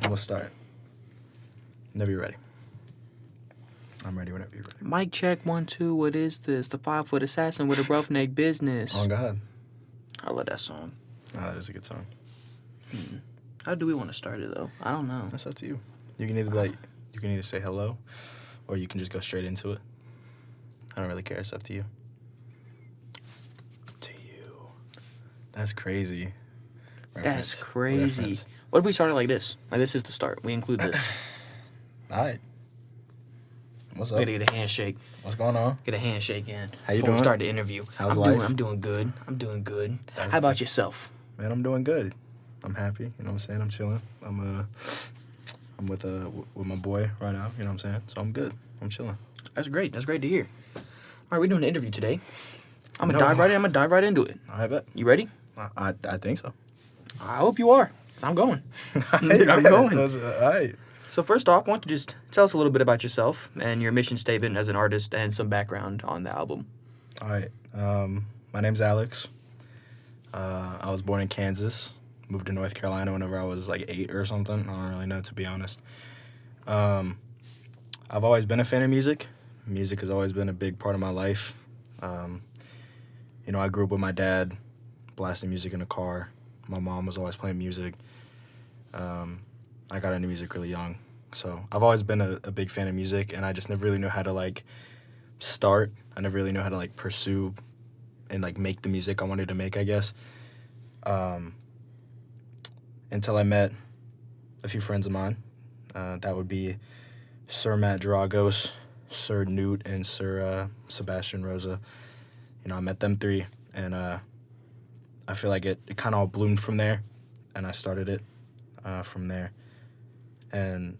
We'll start. Whenever you're ready. I'm ready whenever you're ready. Mic check 1 2. What is this? The 5-foot assassin with a roughneck business. Oh God. I love that song. Oh, that is a good song. How do we want to start it though? I don't know. That's up to you. You can either say hello, or you can just go straight into it. I don't really care. It's up to you. Up to you. That's crazy. That's crazy. Reference. What if we started like this? Like this is the start. We include this. All right. What's We up? gotta get a handshake. What's going on? Get a handshake in. How you before doing? we start the interview. How's life? I'm doing good. That's How about good. yourself? Man, I'm doing good. I'm happy. You know what I'm saying? I'm chilling. I'm with my boy right now. You know what I'm saying? So I'm good. I'm chilling. That's great. That's great to hear. All right, we're doing an interview today. I'm No. gonna dive right into it. I bet. You ready? I think so. I hope you are, cause I'm going. I'm going. All right. So first off, why don't you just tell us a little bit about yourself and your mission statement as an artist and some background on the album. All right. My name's Alex. I was born in Kansas. Moved to North Carolina whenever I was like 8 or something. I don't really know, to be honest. I've always been a fan of music. Music has always been a big part of my life. I grew up with my dad blasting music in the car. My mom was always playing music. I got into music really young. So I've always been a big fan of music, and I just never really knew how to, like, start. I never really knew how to, like, pursue and, like, make the music I wanted to make, I guess. Until I met a few friends of mine. That would be Sir Matt Draugos, Sir Newt, and Sir Sebastian Rosa. I met them three, and I feel like it kind of all bloomed from there, and I started it from there. And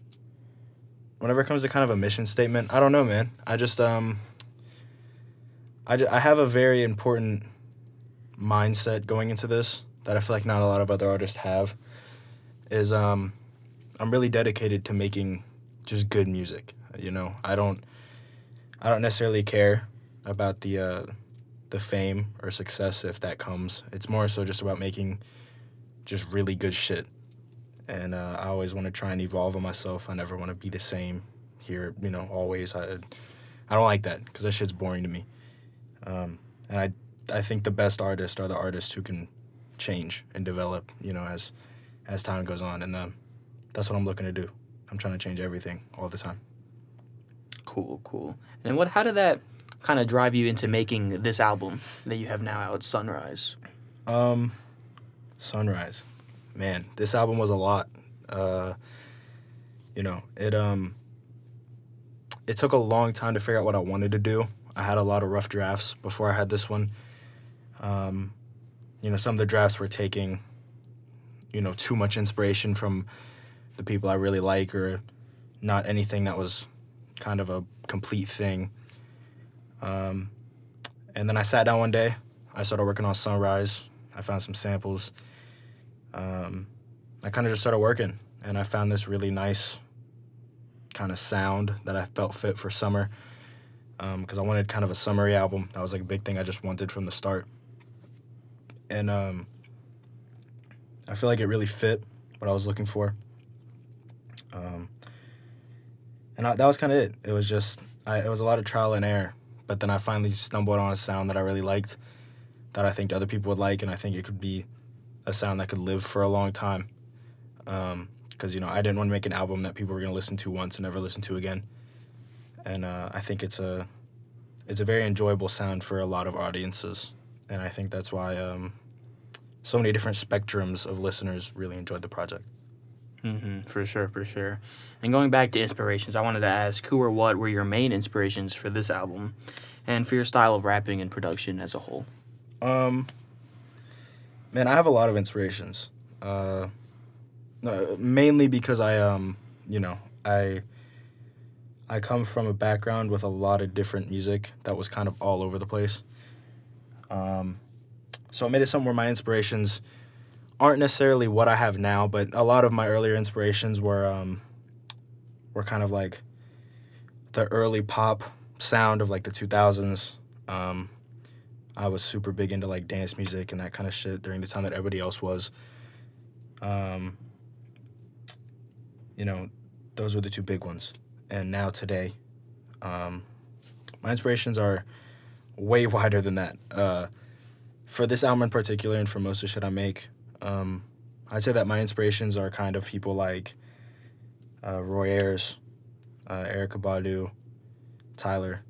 whenever it comes to kind of a mission statement, I don't know, man. I just I have a very important mindset going into this that I feel like not a lot of other artists have. Is I'm really dedicated to making just good music. I don't necessarily care about the fame or success if that comes. It's more so just about making just really good shit. And I always want to try and evolve on myself. I never want to be the same here, always. I don't like that because that shit's boring to me. And I think the best artists are the artists who can change and develop, as time goes on. And that's what I'm looking to do. I'm trying to change everything all the time. Cool. And how did that kind of drive you into making this album that you have now out, Sunrise? Sunrise. Man, this album was a lot. It took a long time to figure out what I wanted to do. I had a lot of rough drafts before I had this one. Some of the drafts were taking, too much inspiration from the people I really like, or not anything that was kind of a complete thing. And then I sat down one day. I started working on Sunrise. I found some samples. I kind of just started working, and I found this really nice kind of sound that I felt fit for summer, because I wanted kind of a summery album. That was like a big thing I just wanted from the start. And I feel like it really fit what I was looking for. That was kind of it. It was just, it was a lot of trial and error, but then I finally stumbled on a sound that I really liked, that I think other people would like, and I think it could be a sound that could live for a long time. Because, I didn't want to make an album that people were going to listen to once and never listen to again. And I think it's a very enjoyable sound for a lot of audiences. And I think that's why so many different spectrums of listeners really enjoyed the project. For sure. And going back to inspirations, I wanted to ask who or what were your main inspirations for this album and for your style of rapping and production as a whole? Man, I have a lot of inspirations. Mainly because I come from a background with a lot of different music that was kind of all over the place. So it made it something where my inspirations aren't necessarily what I have now, but a lot of my earlier inspirations were kind of like the early pop sound of like the 2000s. I was super big into like dance music and that kind of shit during the time that everybody else was. Um, you know, those were the two big ones. And now today, um, my inspirations are way wider than that. For this album in particular, and for most of the shit I make, I'd say that my inspirations are kind of people like Roy Ayers, Erykah Badu, Tyler.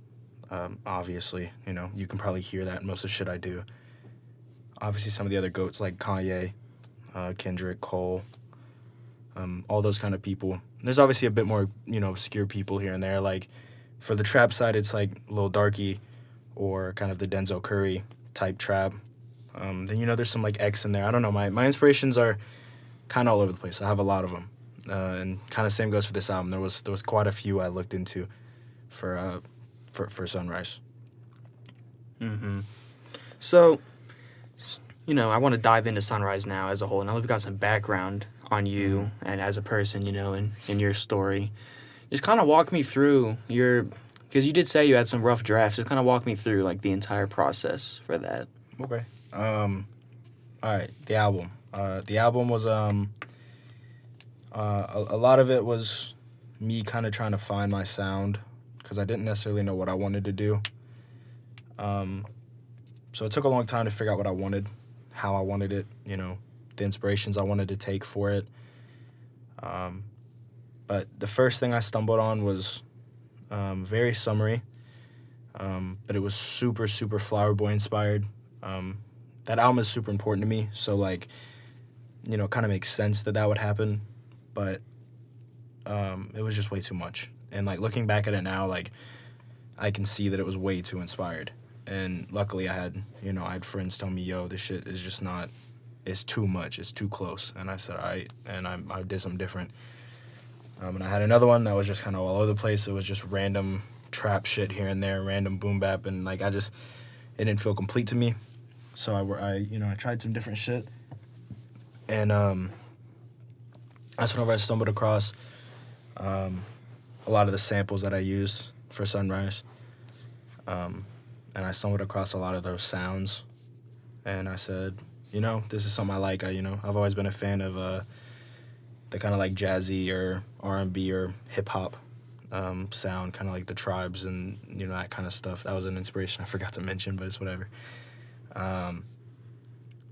Obviously, you can probably hear that in most of the shit I do. Obviously, some of the other goats like Kanye, Kendrick, Cole, all those kind of people. There's obviously a bit more, obscure people here and there. Like, for the trap side, it's like Lil Darky or kind of the Denzel Curry type trap. Then, there's some, like, X in there. I don't know. My inspirations are kind of all over the place. I have a lot of them. And kind of same goes for this album. There was quite a few I looked into for Sunrise. Mm-hmm. So, I want to dive into Sunrise now as a whole. Now we've got some background on you and as a person, in your story. Just kind of walk me through because you did say you had some rough drafts. Just kind of walk me through, like, the entire process for that. Okay. All right, the album. The album was, a lot of it was me kind of trying to find my sound because I didn't necessarily know what I wanted to do. So it took a long time to figure out what I wanted, how I wanted it, the inspirations I wanted to take for it. But the first thing I stumbled on was very summery, but it was super, super Flower Boy inspired. That album is super important to me, so, like, it kind of makes sense that would happen, but it was just way too much. And, like, looking back at it now, like, I can see that it was way too inspired. And luckily I had friends tell me, yo, this shit is just not, it's too much, it's too close. And I said, all right, and I did something different. And I had another one that was just kind of all over the place. It was just random trap shit here and there, random boom bap, and, like, it didn't feel complete to me. So I tried some different shit. And that's whenever I stumbled across a lot of the samples that I used for Sunrise. And I stumbled across a lot of those sounds. And I said, this is something I like. I've always been a fan of the kind of, like, jazzy or R&B or hip-hop sound, kind of like the Tribes and, that kind of stuff. That was an inspiration I forgot to mention, but it's whatever.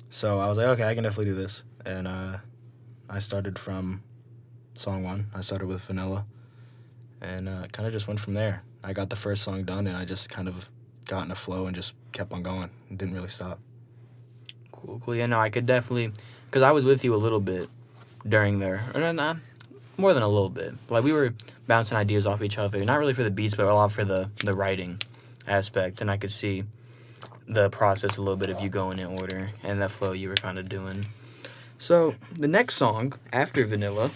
So I was like, okay, I can definitely do this. And I started from song 1. I started with Vanilla. And kind of just went from there. I got the first song done, and I just kind of got in a flow and just kept on going. It didn't really stop. Cool. Yeah, no, I could definitely, because I was with you a little bit during there. Or not, more than a little bit. Like, we were bouncing ideas off each other. Not really for the beats, but a lot for the writing aspect. And I could see the process a little bit of you going in order and that flow you were kind of doing. So the next song after Vanilla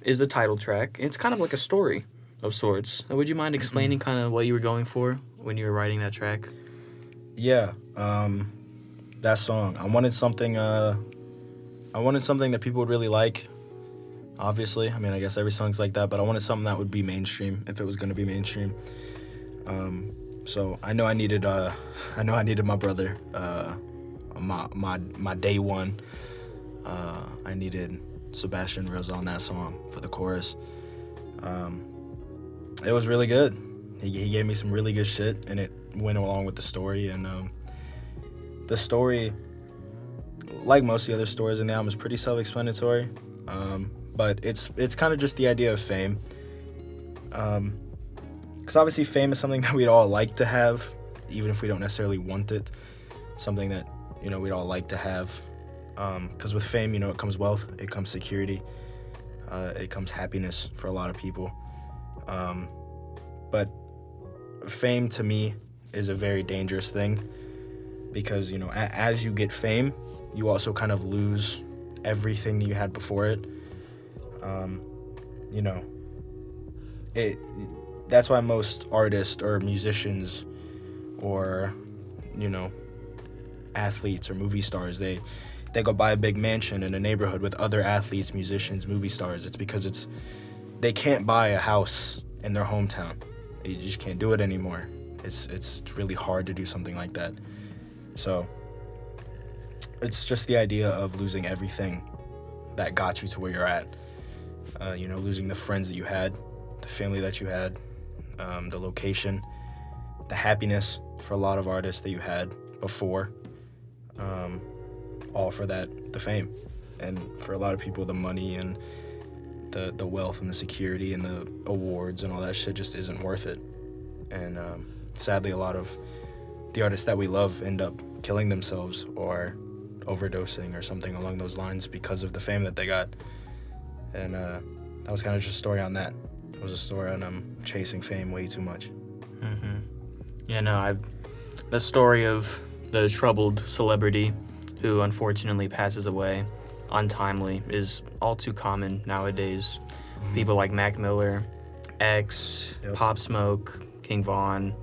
is the title track. It's kind of like a story of sorts. Would you mind explaining kind of what you were going for when you were writing that track? Yeah, that song. I wanted something that people would really like. Obviously, I mean, I guess every song's like that, but I wanted something that would be mainstream if it was going to be mainstream. So I know I needed my brother, my day one. I needed Sebastian Rose on that song for the chorus. It was really good. He gave me some really good shit, and it went along with the story. And the story, like most of the other stories in the album, is pretty self-explanatory. But it's kind of just the idea of fame. Because obviously fame is something that we'd all like to have, even if we don't necessarily want it. Something that, we'd all like to have. Because with fame, it comes wealth, it comes security, it comes happiness for a lot of people. But fame to me is a very dangerous thing because, as you get fame, you also kind of lose everything that you had before it. That's why most artists or musicians or, athletes or movie stars, they go buy a big mansion in a neighborhood with other athletes, musicians, movie stars. It's because they can't buy a house in their hometown. You just can't do it anymore. It's really hard to do something like that. So it's just the idea of losing everything that got you to where you're at. You know, losing the friends that you had, the family that you had, the location, the happiness for a lot of artists that you had before, all for the fame. And for a lot of people, the money and the wealth and the security and the awards and all that shit just isn't worth it. And sadly, a lot of the artists that we love end up killing themselves or overdosing or something along those lines because of the fame that they got. And that was kind of just a story on that. It was a story on chasing fame way too much. Mm-hmm. Yeah, no, the story of the troubled celebrity who unfortunately passes away untimely is all too common nowadays. Mm-hmm. People like Mac Miller, X, yep. Pop Smoke, King Von,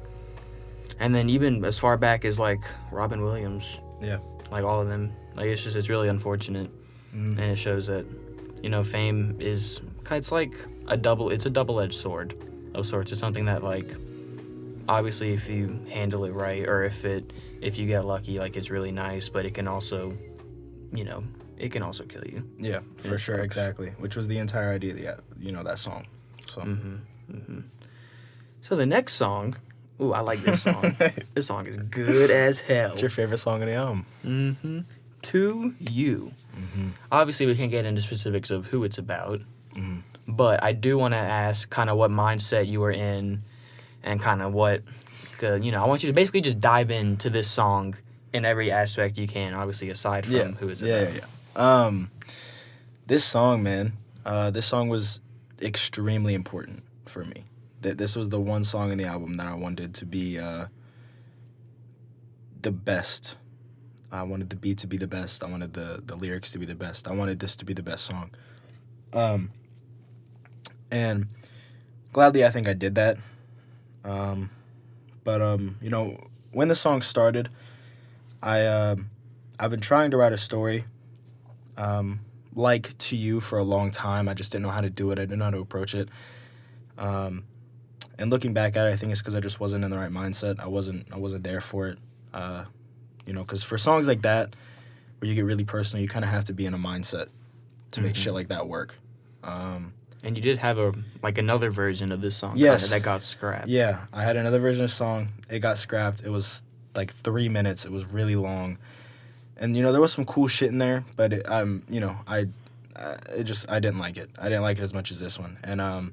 and then even as far back as like Robin Williams. Yeah. Like all of them. Like it's really unfortunate. Mm-hmm. And it shows that, you know, fame is, it's like a double-edged sword of sorts. It's something that, like, obviously if you handle it right or if you get lucky, like, it's really nice, but it can also, you know, it can also kill you. Yeah, for sure, exactly. Which was the entire idea of that song. So. Mm-hmm. Mm-hmm. So the next song, ooh, I like this song. This song is good as hell. It's your favorite song on the album. Mm-hmm. To You. Mm-hmm. Obviously, we can't get into specifics of who it's about, mm-hmm. but I do want to ask kind of what mindset you were in and kind of what, you know, I want you to basically just dive into this song in every aspect you can, obviously, aside from who it's about. Yeah. This song, man, this song was extremely important for me. This was the one song in the album that I wanted to be the best. I wanted the beat to be the best. I wanted the lyrics to be the best. I wanted this to be the best song. And gladly, I think I did that. But you know, when the song started, I've been trying to write a story, like To You for a long time. I just didn't know how to do it. I didn't know how to approach it. And looking back at it, I think it's because I just wasn't in the right mindset. I wasn't there for it. You know, because for songs like that, where you get really personal, you kind of have to be in a mindset to make shit like that work. And you did have another version of this song, yes, that got scrapped. Yeah, I had another version of the song. It got scrapped. It was like 3 minutes. It was really long, and you know there was some cool shit in there, but you know, I didn't like it. I didn't like it as much as this one. And I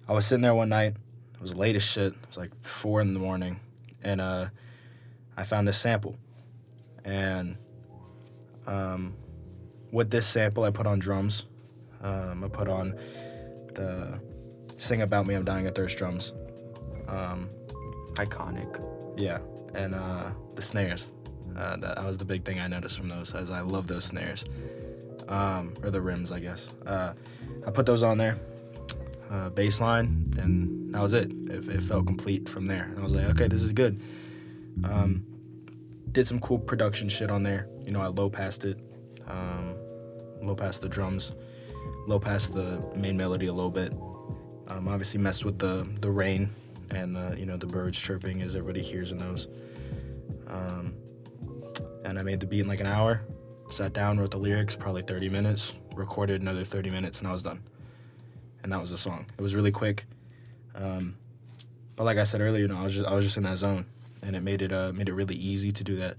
was sitting there one night. It was late as shit. It was like 4 a.m, and I found this sample, and with this sample, I put on drums. I put on the "Sing About Me, I'm Dying of Thirst" drums. Iconic. Yeah, and the snares. That was the big thing I noticed from those, as I love those snares, or the rims, I guess. I put those on there, bass line, and that was it. It felt complete from there, and I was like, okay, this is good. Did some cool production shit on there. You know, I low-passed it, low-passed the drums, low-passed the main melody a little bit. Obviously messed with the rain and the birds chirping as everybody hears in those. And I made the beat in like an hour, sat down, wrote the lyrics, probably 30 minutes, recorded another 30 minutes, and I was done. And that was the song. It was really quick. But like I said earlier, you know, I was just in that zone. And it made it really easy to do that.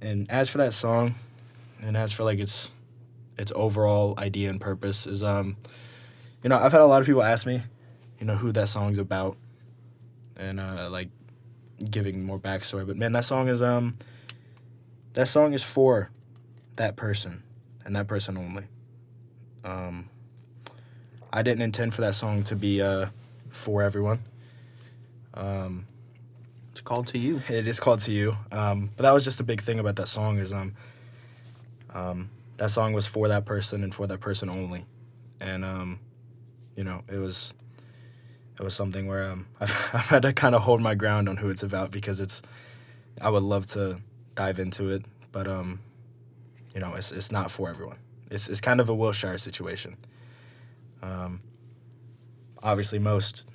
And as for that song, and as for like its overall idea and purpose is, you know, I've had a lot of people ask me, you know, who that song's about, and like giving more backstory. But man, that song is for that person and that person only. I didn't intend for that song to be for everyone. It's called To You. It is called To You. But that was just a big thing about that song is that song was for that person and for that person only. And you know, it was something where I've had to kind of hold my ground on who it's about, because I would love to dive into it, but you know, it's not for everyone. It's kind of a Wilshire situation. Obviously, most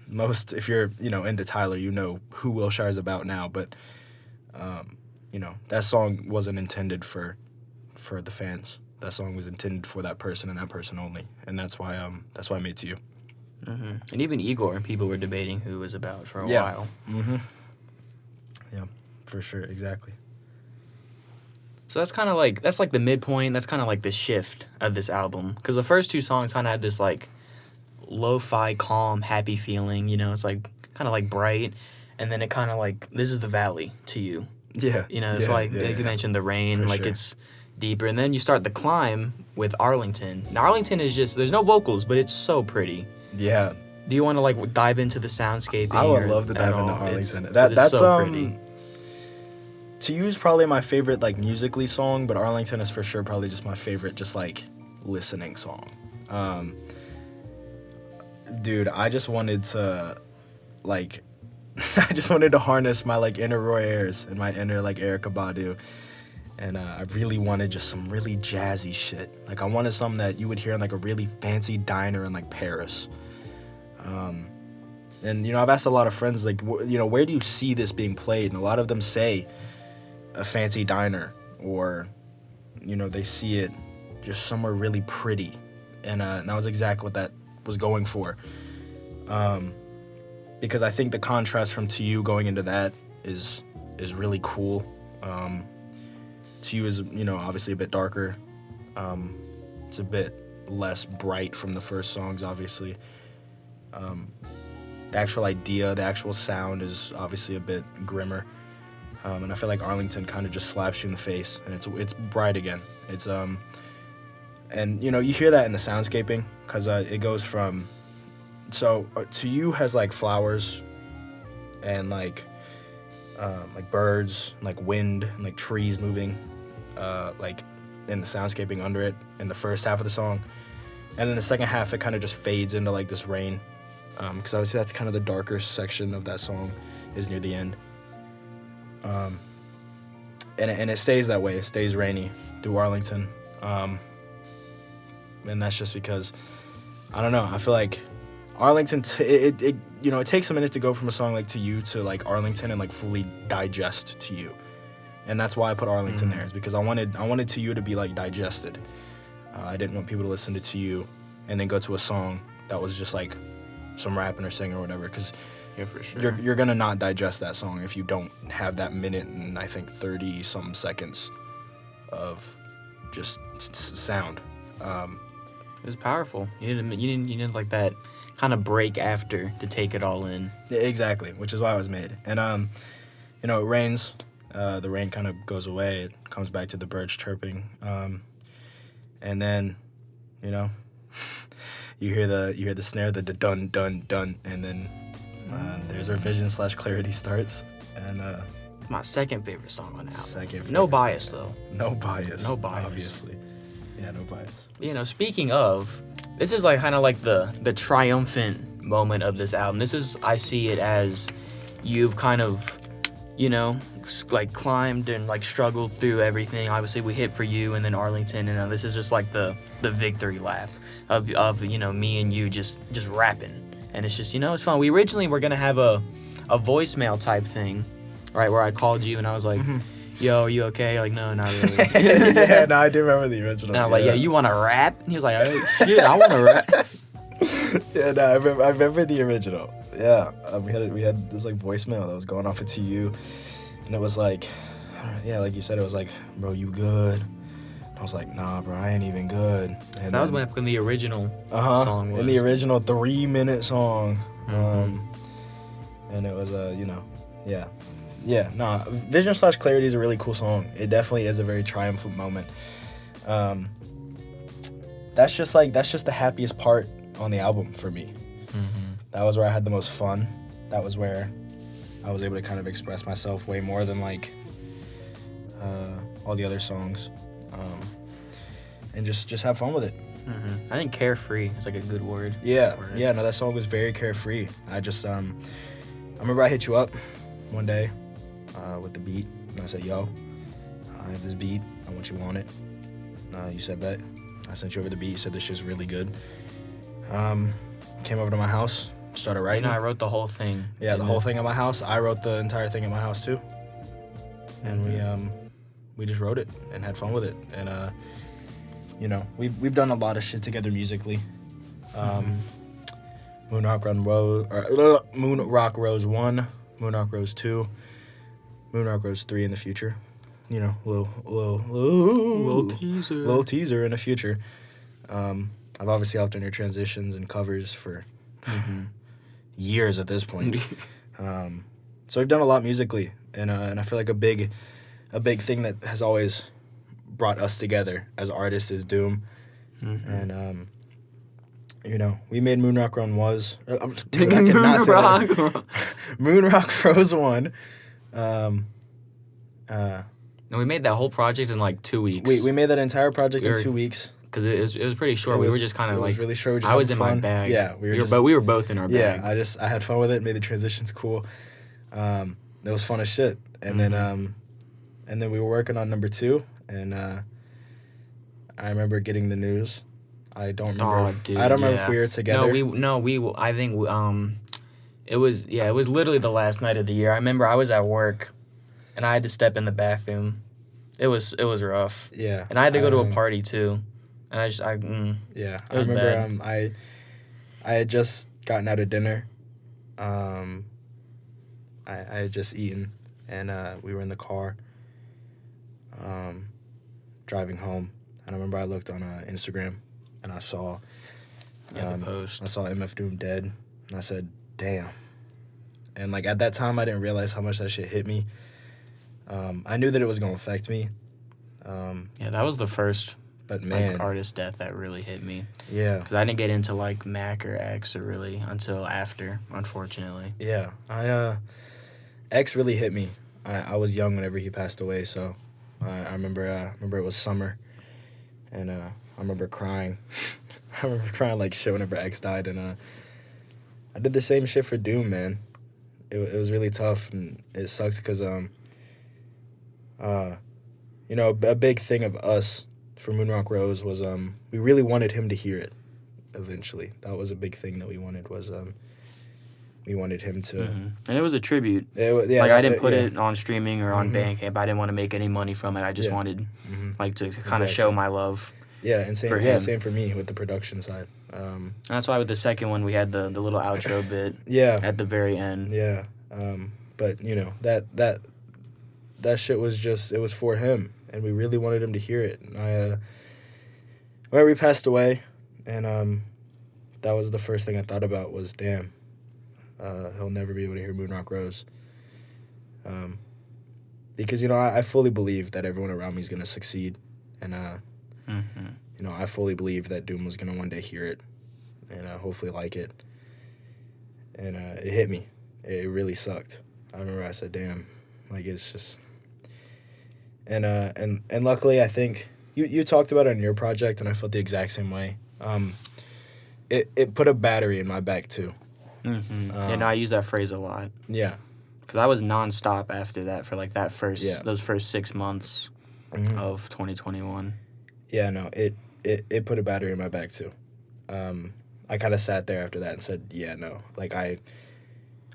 if you're, you know, into Tyler, you know who Wilshire is about now. But you know, that song wasn't intended for for the fans. That song was intended for that person and that person only, and that's why I made To You. And even Igor and people were debating who it was about for a Yeah. while. Yeah, for sure, exactly. So that's kind of like the midpoint. That's kind of like the shift of this album, because the first two songs kind of had this like lo-fi, calm, happy feeling. You know, it's like kind of like bright, and then it kind of like this is the valley to you. Yeah, You know, it's yeah, like yeah, you yeah. mentioned the rain, For like sure. it's deeper, and then you start the climb with Arlington. Now Arlington is just there's no vocals, but it's so pretty. Yeah, Do you want to like dive into the soundscaping? I would or love to at dive into all? Arlington. 'Cause That's it's so pretty. To You is probably my favorite like musically song, but Arlington is for sure probably just my favorite just like listening song. Dude, I just wanted to like I just wanted to harness my like inner Roy Ayers and my inner like Erykah Badu. And I really wanted just some really jazzy shit. Like I wanted something that you would hear in like a really fancy diner in like Paris. And you know, I've asked a lot of friends like, you know, where do you see this being played? And a lot of them say a fancy diner, or you know, they see it just somewhere really pretty. And that was exactly what that was going for. Because I think the contrast from To You going into that is really cool. To You is, you know, obviously a bit darker. It's a bit less bright from the first songs, obviously. The actual idea, the actual sound is obviously a bit grimmer. And I feel like Arlington kind of just slaps you in the face, and it's bright again. It's and you know, you hear that in the soundscaping, because it goes from, so To You has like flowers and like birds, like wind, and like trees moving, like in the soundscaping under it in the first half of the song, and then the second half it kind of just fades into like this rain, because obviously that's kind of the darker section of that song is near the end, and it stays that way. It stays rainy through Arlington, and that's just because I don't know. I feel like Arlington, it you know, it takes a minute to go from a song like To You to like Arlington and like fully digest To You, and that's why I put Arlington there, is because I wanted To You to be like digested. I didn't want people to listen to You and then go to a song that was just like some rapping or singing or whatever, because Yeah, for sure. you're gonna not digest that song if you don't have that minute and I think 30 some seconds of just sound. It was powerful. You needed like that kind of break after to take it all in. Yeah, exactly, which is why it was made. And you know, it rains. The rain kind of goes away. It comes back to the birds chirping. And then, you know, you hear the snare, the dun dun dun, and then there's our vision/clarity starts. And It's my second favorite song on the album. second. No favorite bias song. though. No bias. No bias. Obviously. Yeah, no bias. You know, speaking of, this is like kind of like the triumphant moment of this album. This is, I see it as you've kind of, you know, like climbed and like struggled through everything. Obviously we hit For You and then Arlington, and this is just like the victory lap of you know, me and you just rapping. And it's just, you know, it's fun. We originally were gonna have a voicemail type thing, right, where I called you and I was like, yo, are you okay? Like, no, not really. Yeah, no, I do remember the original. And I'm like, yeah, you want to rap? And he was like, oh, shit, I want to rap. Yeah, no, I remember the original. Yeah, we had this like voicemail that was going off To You, and it was like, yeah, like you said, it was like, bro, you good? And I was like, nah, bro, I ain't even good. And So that was when the original song was. in the original 3-minute song, and it was you know, yeah, nah, Vision/Clarity is a really cool song. It definitely is a very triumphant moment. That's just the happiest part on the album for me. That was where I had the most fun. That was where I was able to kind of express myself way more than like all the other songs, and just have fun with it. I think carefree is like a good word. Yeah, no, that song was very carefree. I just I remember I hit you up one day with the beat, and I said, yo, I have this beat, I want you on it. You said bet. I sent you over the beat. You said this shit's really good. Came over to my house, started writing. You know, I wrote the whole thing. Yeah, the whole thing at my house. I wrote the entire thing at my house too. And we just wrote it and had fun with it. And you know, we've done a lot of shit together musically. Moonrock Rose 1, Moonrock Rose 2, Moonrock Rose 3 in the future. You know, little teaser in the future. I've obviously helped on your transitions and covers for years at this point. So we've done a lot musically, and I feel like a big thing that has always brought us together as artists is Doom. And you know, we made Moonrock Run was dude, I cannot say that. Moonrock Rose 1. And we made that whole project in like 2 weeks. We made that entire project in 2 weeks. Because it was pretty short. We were just kind of like... It was really short. I was in my bag. Yeah, we were both in our bag. Yeah, I had fun with it, made the transitions cool. It was fun as shit. And then we were working on number 2, and I remember getting the news. I don't remember if we were together. I think it was literally the last night of the year. I remember I was at work and I had to step in the bathroom. It was rough. Yeah. And I had to go to a party too. And it was I remember bad. I had just gotten out of dinner. I had just eaten, and we were in the car driving home. And I remember I looked on Instagram and I saw the post. I saw MF Doom dead, and I said, "Damn." And like at that time, I didn't realize how much that shit hit me. I knew that it was gonna affect me. That was the first artist death that really hit me. Yeah. Because I didn't get into like Mac or X or really until after, unfortunately. Yeah. X really hit me. I was young whenever he passed away, so I remember it was summer, and I remember crying. I remember crying like shit whenever X died, and I did the same shit for Doom, man. It was really tough, and it sucks because you know, a big thing of us for Moonrock Rose was we really wanted him to hear it eventually. That was a big thing that we wanted was we wanted him to... And it was a tribute. Yeah, I didn't put it on streaming or on Bandcamp. I didn't want to make any money from it. I just wanted like to kind of show my love. Yeah, and same for me with the production side. And that's why with the second one we had the little outro bit at the very end. Yeah. But you know, that shit was just, it was for him, and we really wanted him to hear it. And when he passed away, and that was the first thing I thought about was, damn, he'll never be able to hear Moonrock Rose. Because, you know, I fully believe that everyone around me is going to succeed, and you know, I fully believe that Doom was going to one day hear it and hopefully like it. And it hit me. It really sucked. I remember I said, damn, like, it's just... And luckily, I think you talked about it on your project, and I felt the exact same way. It put a battery in my back too. I use that phrase a lot. Yeah, because I was nonstop after that for like those first 6 months of 2021. Yeah, no, it put a battery in my back too. I kind of sat there after that and said, yeah, no, like I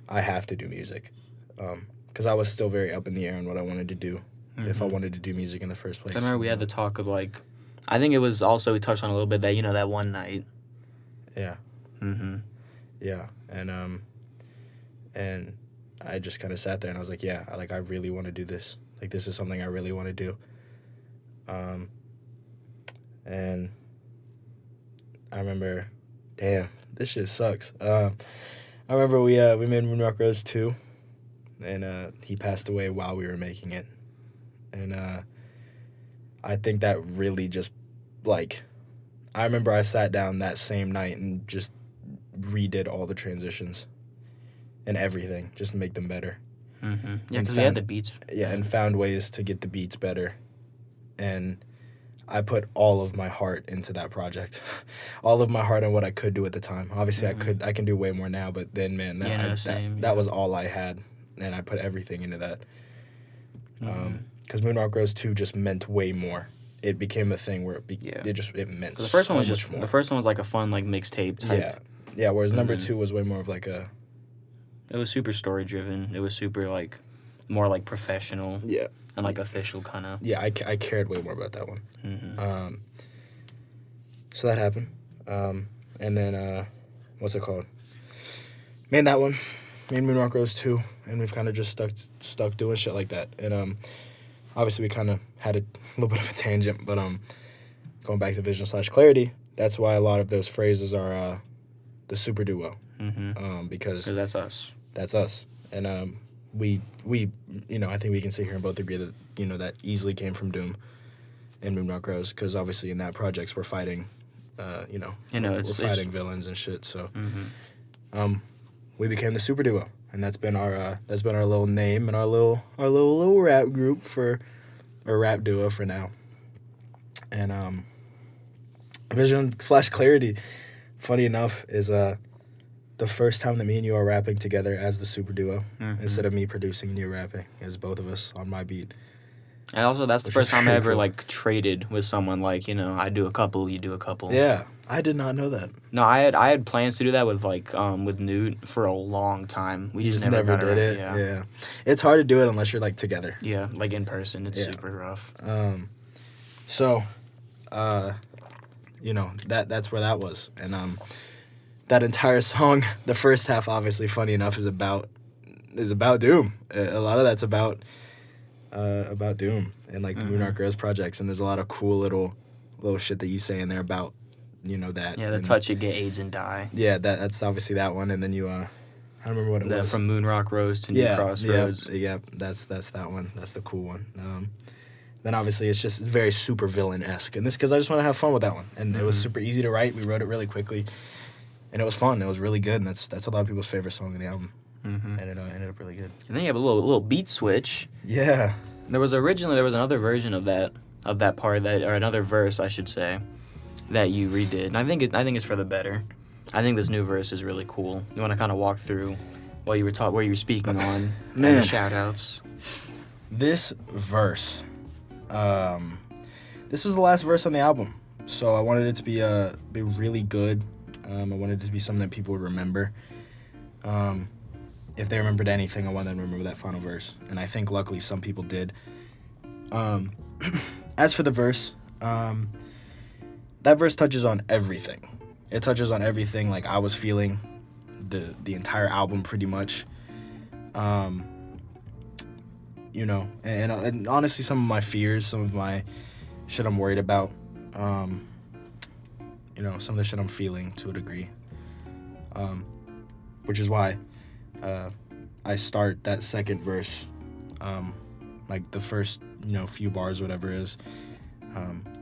have to do music, because I was still very up in the air on what I wanted to do. If I wanted to do music in the first place. I remember we had the talk of, like, I think it was also, we touched on a little bit that, you know, that one night. Yeah. Yeah. And I just kind of sat there and I was like, yeah, I really want to do this. Like, this is something I really want to do. And I remember, damn, this shit sucks. I remember we made Moonrock Rose 2, and he passed away while we were making it. And I think that really just, like, I remember I sat down that same night and just redid all the transitions and everything just to make them better. Yeah, because we had the beats. Yeah, and found ways to get the beats better. And I put all of my heart into that project. All of my heart on what I could do at the time. Obviously, I can do way more now, but then, man, that was all I had. And I put everything into that. Because Moonrock Rose 2 just meant way more. It became a thing where it meant the first one was much more. The first one was like a fun like mixtape type. Yeah. Whereas number 2 was way more of like a... It was super story driven. It was super like more like professional Yeah. and like official kind of. Yeah, I cared way more about that one. Mm-hmm. So that happened. And then, what's it called? Made that one. Made Moonrock Rose 2. And we've kind of just stuck doing shit like that. And obviously we kind of had a little bit of a tangent, but going back to Vision/Clarity, that's why a lot of those phrases are the super duo. Mm-hmm. Because that's us. That's us. And we I think we can sit here and both agree that that easily came from Doom and Moonrock Rose, because obviously in that projects we're fighting we're fighting villains and shit. So we became the super duo, and that's been our little name and our little rap group or rap duo for now. And Vision/Clarity, funny enough, is the first time that me and you are rapping together as the super duo, instead of me producing and you rapping, as both of us on my beat. And also, that's the first time I ever, cool. like, traded with someone, like, I do a couple, you do a couple. Yeah, I did not know that. No, I had plans to do that with, like, with Newt for a long time. We just never got did it. Yeah. It's hard to do it unless you're, like, together. Yeah, like, in person. It's super rough. So, that's where that was. And, that entire song, the first half, obviously, funny enough, is about Doom. A lot of that's about Doom and like the Moonrock Rose projects, and there's a lot of cool little shit that you say in there about that. Yeah, the touch it, get AIDS and die. Yeah, that's obviously that one, and then you I don't remember what it was. From Moonrock Rose to New Crossroads. Yeah, that's that one. That's the cool one. Then obviously it's just very super villain-esque, and this because I just want to have fun with that one, and it was super easy to write. We wrote it really quickly. And it was fun. It was really good, and that's a lot of people's favorite song on the album. And it ended up really good. And then you have a little beat switch. Yeah. There was another version of that part or another verse, I should say, that you redid. And I think it's for the better. I think this new verse is really cool. You want to kind of walk through what you were speaking on, Man. and the shout outs. This verse, this was the last verse on the album, so I wanted it to be really good. I wanted it to be something that people would remember. If they remembered anything, I wanted them to remember that final verse. And I think, luckily, some people did. As for the verse, that verse touches on everything. It touches on everything, like I was feeling the entire album, pretty much. And honestly, some of my fears, some of my shit I'm worried about, some of the shit I'm feeling to a degree, which is why I start that second verse, like the first few bars, whatever it is.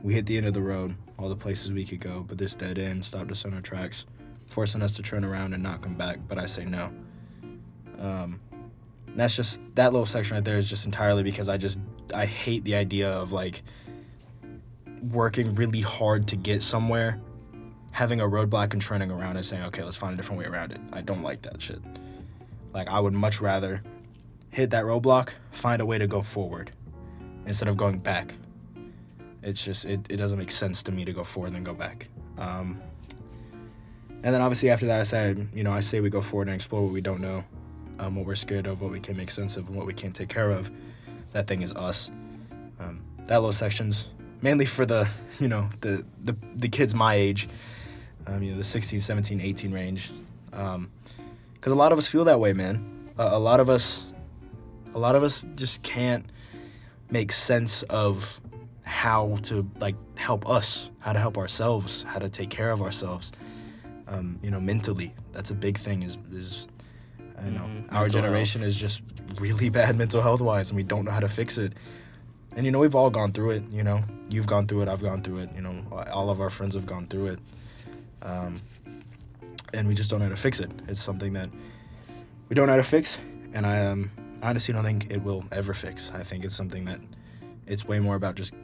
We hit the end of the road, all the places we could go, but this dead end stopped us on our tracks, forcing us to turn around and not come back, but I say no. That's just, that little section right there is just entirely because I hate the idea of like working really hard to get somewhere, having a roadblock and turning around and saying, okay, let's find a different way around it. I don't like that shit. Like, I would much rather hit that roadblock, find a way to go forward instead of going back. It's just, it doesn't make sense to me to go forward and then go back. And then obviously after that, I say we go forward and explore what we don't know, what we're scared of, what we can't make sense of, and what we can't take care of. That thing is us. That little section's mainly for the kids my age, the 16, 17, 18 range. Because a lot of us feel that way, man. A lot of us just can't make sense of how to help us, how to help ourselves, how to take care of ourselves. Mentally, that's a big thing. Is I know our generation is just really bad mental health wise, and we don't know how to fix it. And we've all gone through it. You've gone through it. I've gone through it. All of our friends have gone through it. And we just don't know how to fix it. It's something that we don't know how to fix, and I honestly don't think it will ever fix. I think it's something that it's way more about just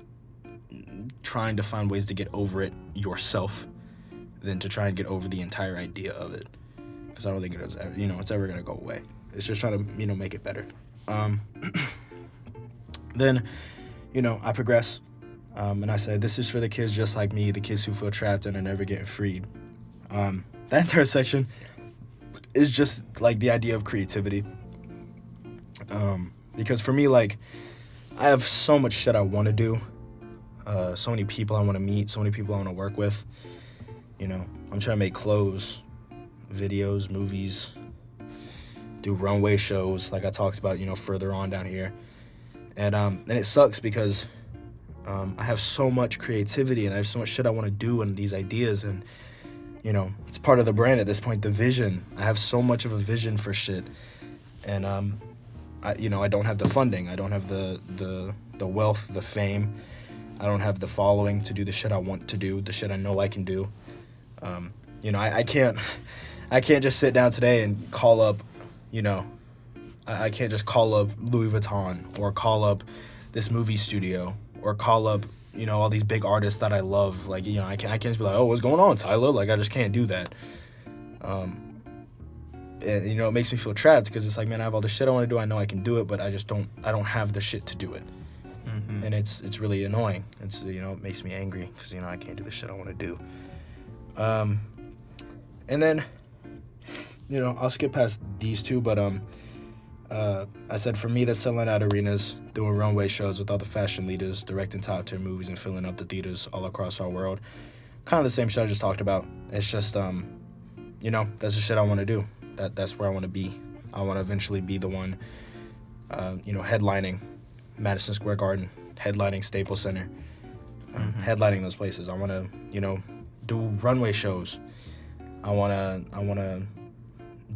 trying to find ways to get over it yourself than to try and get over the entire idea of it. Because I don't think it's ever going to go away. It's just trying to, make it better. Then, I progress, and I say, this is for the kids just like me, the kids who feel trapped and are never getting freed. That entire section is just like the idea of creativity. Because for me, like, I have so much shit I want to do, so many people I want to meet, so many people I want to work with. You know, I'm trying to make clothes, videos, movies, do runway shows like I talked about, you know, further on down here. And it sucks because I have so much creativity and I have so much shit I want to do and these ideas, and you know, it's part of the brand at this point, the vision. I have so much of a vision for shit, and I don't have the funding, I don't have the wealth, the fame, I don't have the following to do the shit I want to do, the shit I know I can do. I can't just sit down today and call up, you know, I can't just call up Louis Vuitton or call up this movie studio or call up, you know, all these big artists that I love. Like, you know, I can't just be like, oh, what's going on, Tyler? Like, I just can't do that. And, you know, it makes me feel trapped because it's like, man, I have all the shit I want to do. I know I can do it, but I don't have the shit to do it. Mm-hmm. And it's really annoying. It's, you know, it makes me angry because, you know, I can't do the shit I want to do. And then, you know, I'll skip past these two, but I said for me, that's selling out arenas, doing runway shows with all the fashion leaders, directing top-tier movies, and filling up the theaters all across our world. Kind of the same shit I just talked about. It's just, you know, that's the shit I want to do. That's where I want to be. I want to eventually be the one, you know, headlining Madison Square Garden, headlining Staples Center, headlining those places. I want to, you know, do runway shows. I want to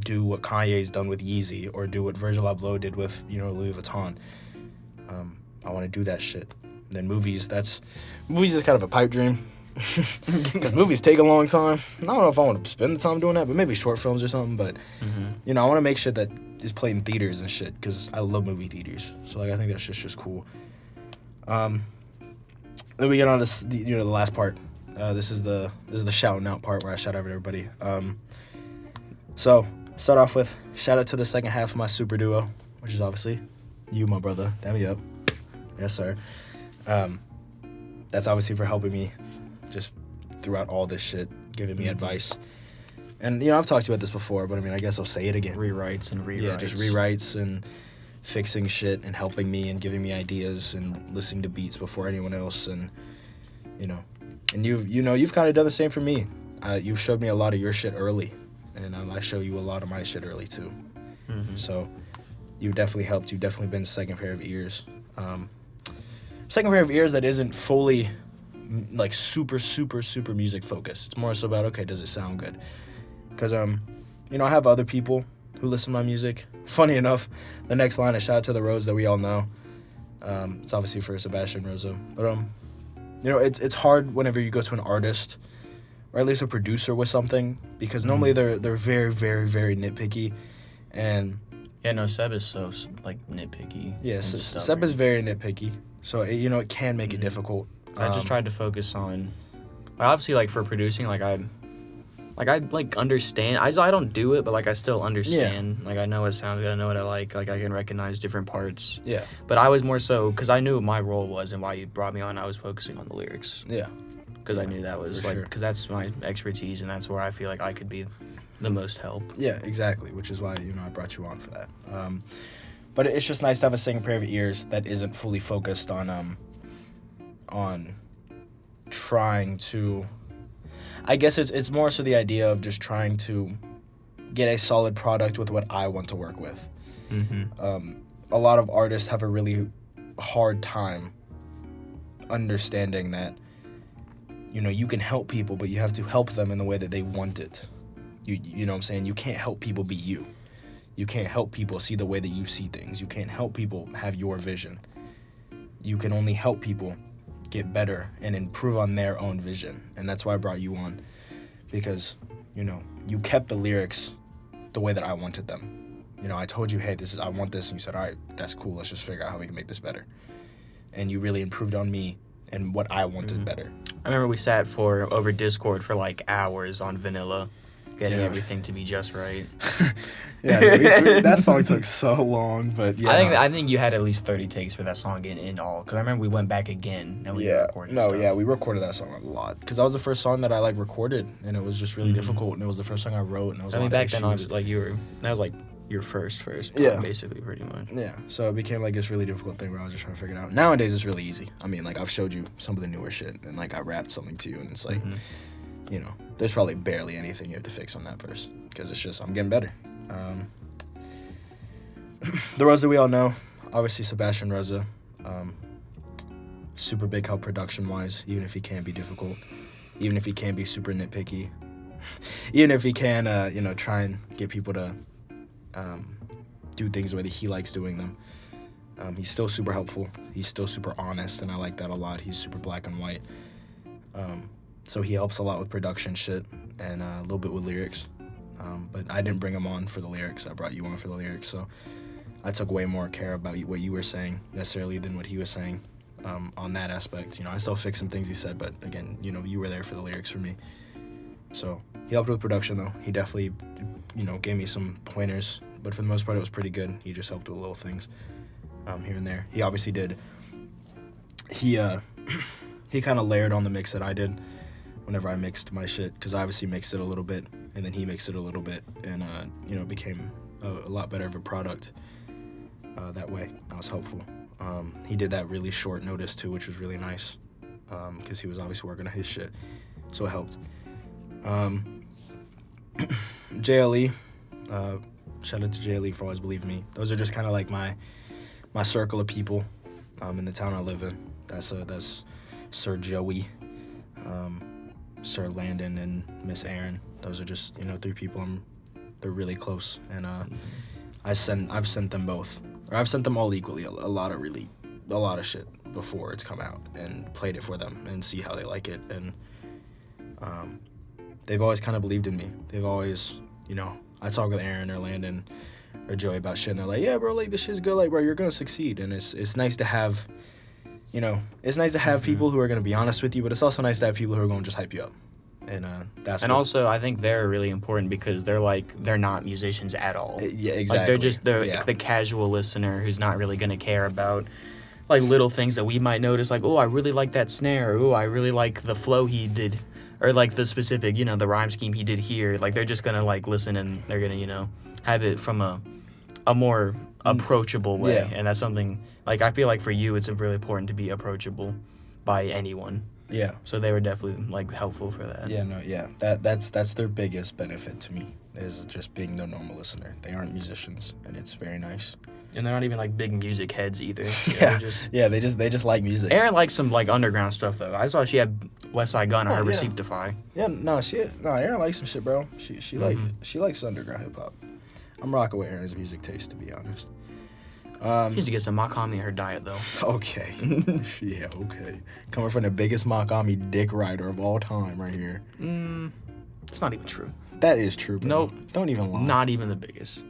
do what Kanye's done with Yeezy, or do what Virgil Abloh did with, you know, Louis Vuitton. I want to do that shit. Then movies is kind of a pipe dream. Because movies take a long time. I don't know if I want to spend the time doing that, but maybe short films or something. But, you know, I want to make shit that is played in theaters and shit, because I love movie theaters. So, like, I think that's just cool. Then we get on to, you know, the last part. This is the shouting out part where I shout out at everybody. So, start off with shout out to the second half of my super duo, which is obviously you, my brother. Damn me up. Yes, sir. That's obviously for helping me just throughout all this shit, giving me advice. And, you know, I've talked to you about this before, but I mean, I guess I'll say it again. Rewrites. Yeah, just rewrites and fixing shit and helping me and giving me ideas and listening to beats before anyone else. And, you know, and you've kind of done the same for me. You've showed me a lot of your shit early, and I show you a lot of my shit early too. So you've definitely helped. You've definitely been second pair of ears. Second pair of ears that isn't fully like super music focused. It's more so about, okay, does it sound good? Because you know, I have other people who listen to my music. Funny enough, the next line is shout out to the Rose that we all know. It's obviously for Sebastian Rosa, but you know, it's hard whenever you go to an artist or at least a producer with something, because normally they're very nitpicky. And yeah, no, Seb is so like nitpicky. Yeah, Seb is very nitpicky, so you know, it can make it difficult. I just tried to focus on, obviously, like, for producing, I understand. I don't do it, but like I still understand. Yeah. Like, I know what sounds good. I know what I like. Like, I can recognize different parts. Yeah. But I was more so, because I knew what my role was and why you brought me on. I was focusing on the lyrics. Yeah. Because I knew that was because that's my expertise, and that's where I feel like I could be the most help. Yeah, exactly. Which is why, you know, I brought you on for that. But it's just nice to have a second pair of ears that isn't fully focused on trying to, I guess it's more so the idea of just trying to get a solid product with what I want to work with. A lot of artists have a really hard time understanding that, you know, you can help people, but you have to help them in the way that they want it. You know what I'm saying? You can't help people be you. You can't help people see the way that you see things. You can't help people have your vision. You can only help people get better and improve on their own vision. And that's why I brought you on, because, you know, you kept the lyrics the way that I wanted them. You know, I told you, hey, I want this, and you said, all right, that's cool, let's just figure out how we can make this better. And you really improved on me and what I wanted better. I remember we sat over Discord for like hours on Vanilla, getting everything to be just right. That song took so long, but yeah. I think you had at least 30 takes for that song in all, because I remember we went back again and we recorded stuff. We recorded that song a lot, because that was the first song that I like recorded, and it was just really difficult, and it was the first song I wrote, and that was back then I was like, that was like your first time, Yeah. basically, pretty much. Yeah, so it became like this really difficult thing where I was just trying to figure it out. Nowadays, it's really easy. I mean, like, I've showed you some of the newer shit, and like I rapped something to you, and it's like, you know, there's probably barely anything you have to fix on that verse because it's just I'm getting better. The Rosa we all know, obviously Sebastian Rosa, super big help production wise, even if he can be difficult, even if he can be super nitpicky, even if he can, you know, try and get people to do things the way that he likes doing them. He's still super helpful. He's still super honest, and I like that a lot. He's super black and white. So he helps a lot with production shit and a little bit with lyrics. But I didn't bring him on for the lyrics. I brought you on for the lyrics. So I took way more care about what you were saying necessarily than what he was saying on that aspect. You know, I still fixed some things he said, but again, you know, you were there for the lyrics for me. So he helped with production, though. He definitely, you know, gave me some pointers. But for the most part, it was pretty good. He just helped with little things here and there. He obviously did. He kind of layered on the mix that I did whenever I mixed my shit, because I obviously mixed it a little bit, and then he mixed it a little bit, and, you know, it became a lot better of a product that way. That was helpful. He did that really short notice, too, which was really nice, because he was obviously working on his shit, so it helped. JLE, shout out to JLE for always believing me. Those are just kind of like my circle of people in the town I live in. That's Sir Joey, Sir Landon, and Miss Erin. Those are just, you know, 3 people they're really close, and I've sent them both, or I've sent them all equally a lot of shit before it's come out, and played it for them and see how they like it, and they've always kind of believed in me. They've always, you know, I talk with Aaron or Landon or Joey about shit, and they're like, yeah, bro, like, this shit's good, like, bro, you're gonna succeed. And it's nice to have, you know, it's nice to have people who are gonna be honest with you, but it's also nice to have people who are gonna just hype you up. And also, I think they're really important because they're not musicians at all. Yeah, exactly. Like, they're the casual listener who's not really gonna care about, like, little things that we might notice, like, oh, I really like that snare, or, oh, I really like the flow he did, or, like, the specific, you know, the rhyme scheme he did here. Like, they're just gonna, like, listen, and they're gonna, you know, have it from a more approachable way. Yeah. And that's something, like, I feel like for you, it's really important to be approachable by anyone. Yeah. So they were definitely, like, helpful for that. Yeah, no, yeah. That's their biggest benefit to me, is just being the normal listener. They aren't musicians, and it's very nice. And they're not even, like, big music heads either. Yeah, they just like music. Erin likes some, like, underground stuff, though. I saw she had West Side Gun on her Receiptify. Yeah, no, Erin likes some shit, bro. She likes underground hip hop. I'm rocking with Erin's music taste, to be honest. She needs to get some Makami in her diet, though. Okay. Yeah, okay. Coming from the biggest Makami dick rider of all time right here. It's not even true. That is true, bro. Nope. Don't even lie. Not even the biggest.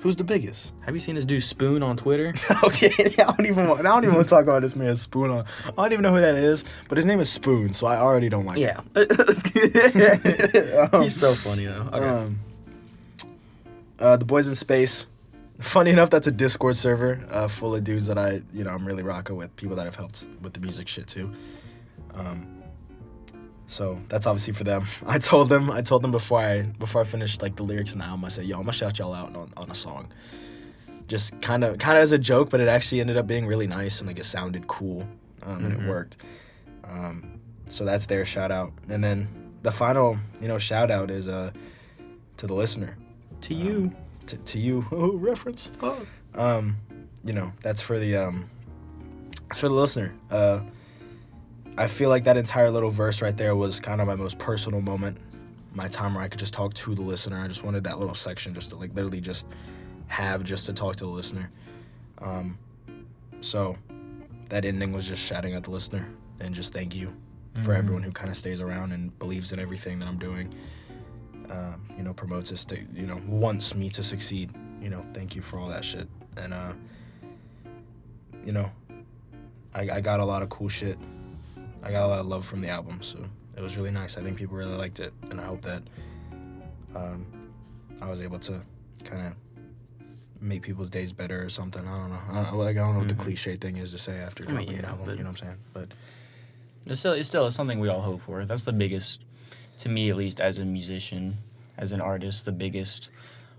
Who's the biggest? Have you seen this dude Spoon on Twitter? Okay, I don't even want to talk about this man Spoon. I don't even know who that is, but his name is Spoon, so I already don't like him. He's so funny, though. Okay. The Boys in Space. Funny enough, that's a Discord server full of dudes that I'm really rocking with, people that have helped with the music shit too. So that's obviously for them. I told them before I finished, like, the lyrics in the album, I said, yo, I'm gonna shout y'all out on a song. Just kind of as a joke, but it actually ended up being really nice, and, like, it sounded cool, and it worked. So that's their shout out. And then the final, shout out is to the listener. To you. To you. Oh, reference. Oh. That's for the listener. I feel like that entire little verse right there was kind of my most personal moment, my time where I could just talk to the listener. I just wanted that little section just to, like, literally just to talk to the listener. So that ending was just shouting at the listener and just thank you for everyone who kind of stays around and believes in everything that I'm doing. Promotes us to, wants me to succeed. Thank you for all that shit. And, I got a lot of cool shit. I got a lot of love from the album, so it was really nice. I think people really liked it, and I hope that I was able to kind of make people's days better or something. I don't know. I don't know what the cliche thing is to say after dropping an album. You know what I'm saying? But it's still something we all hope for. That's the biggest, to me at least, as a musician, as an artist, the biggest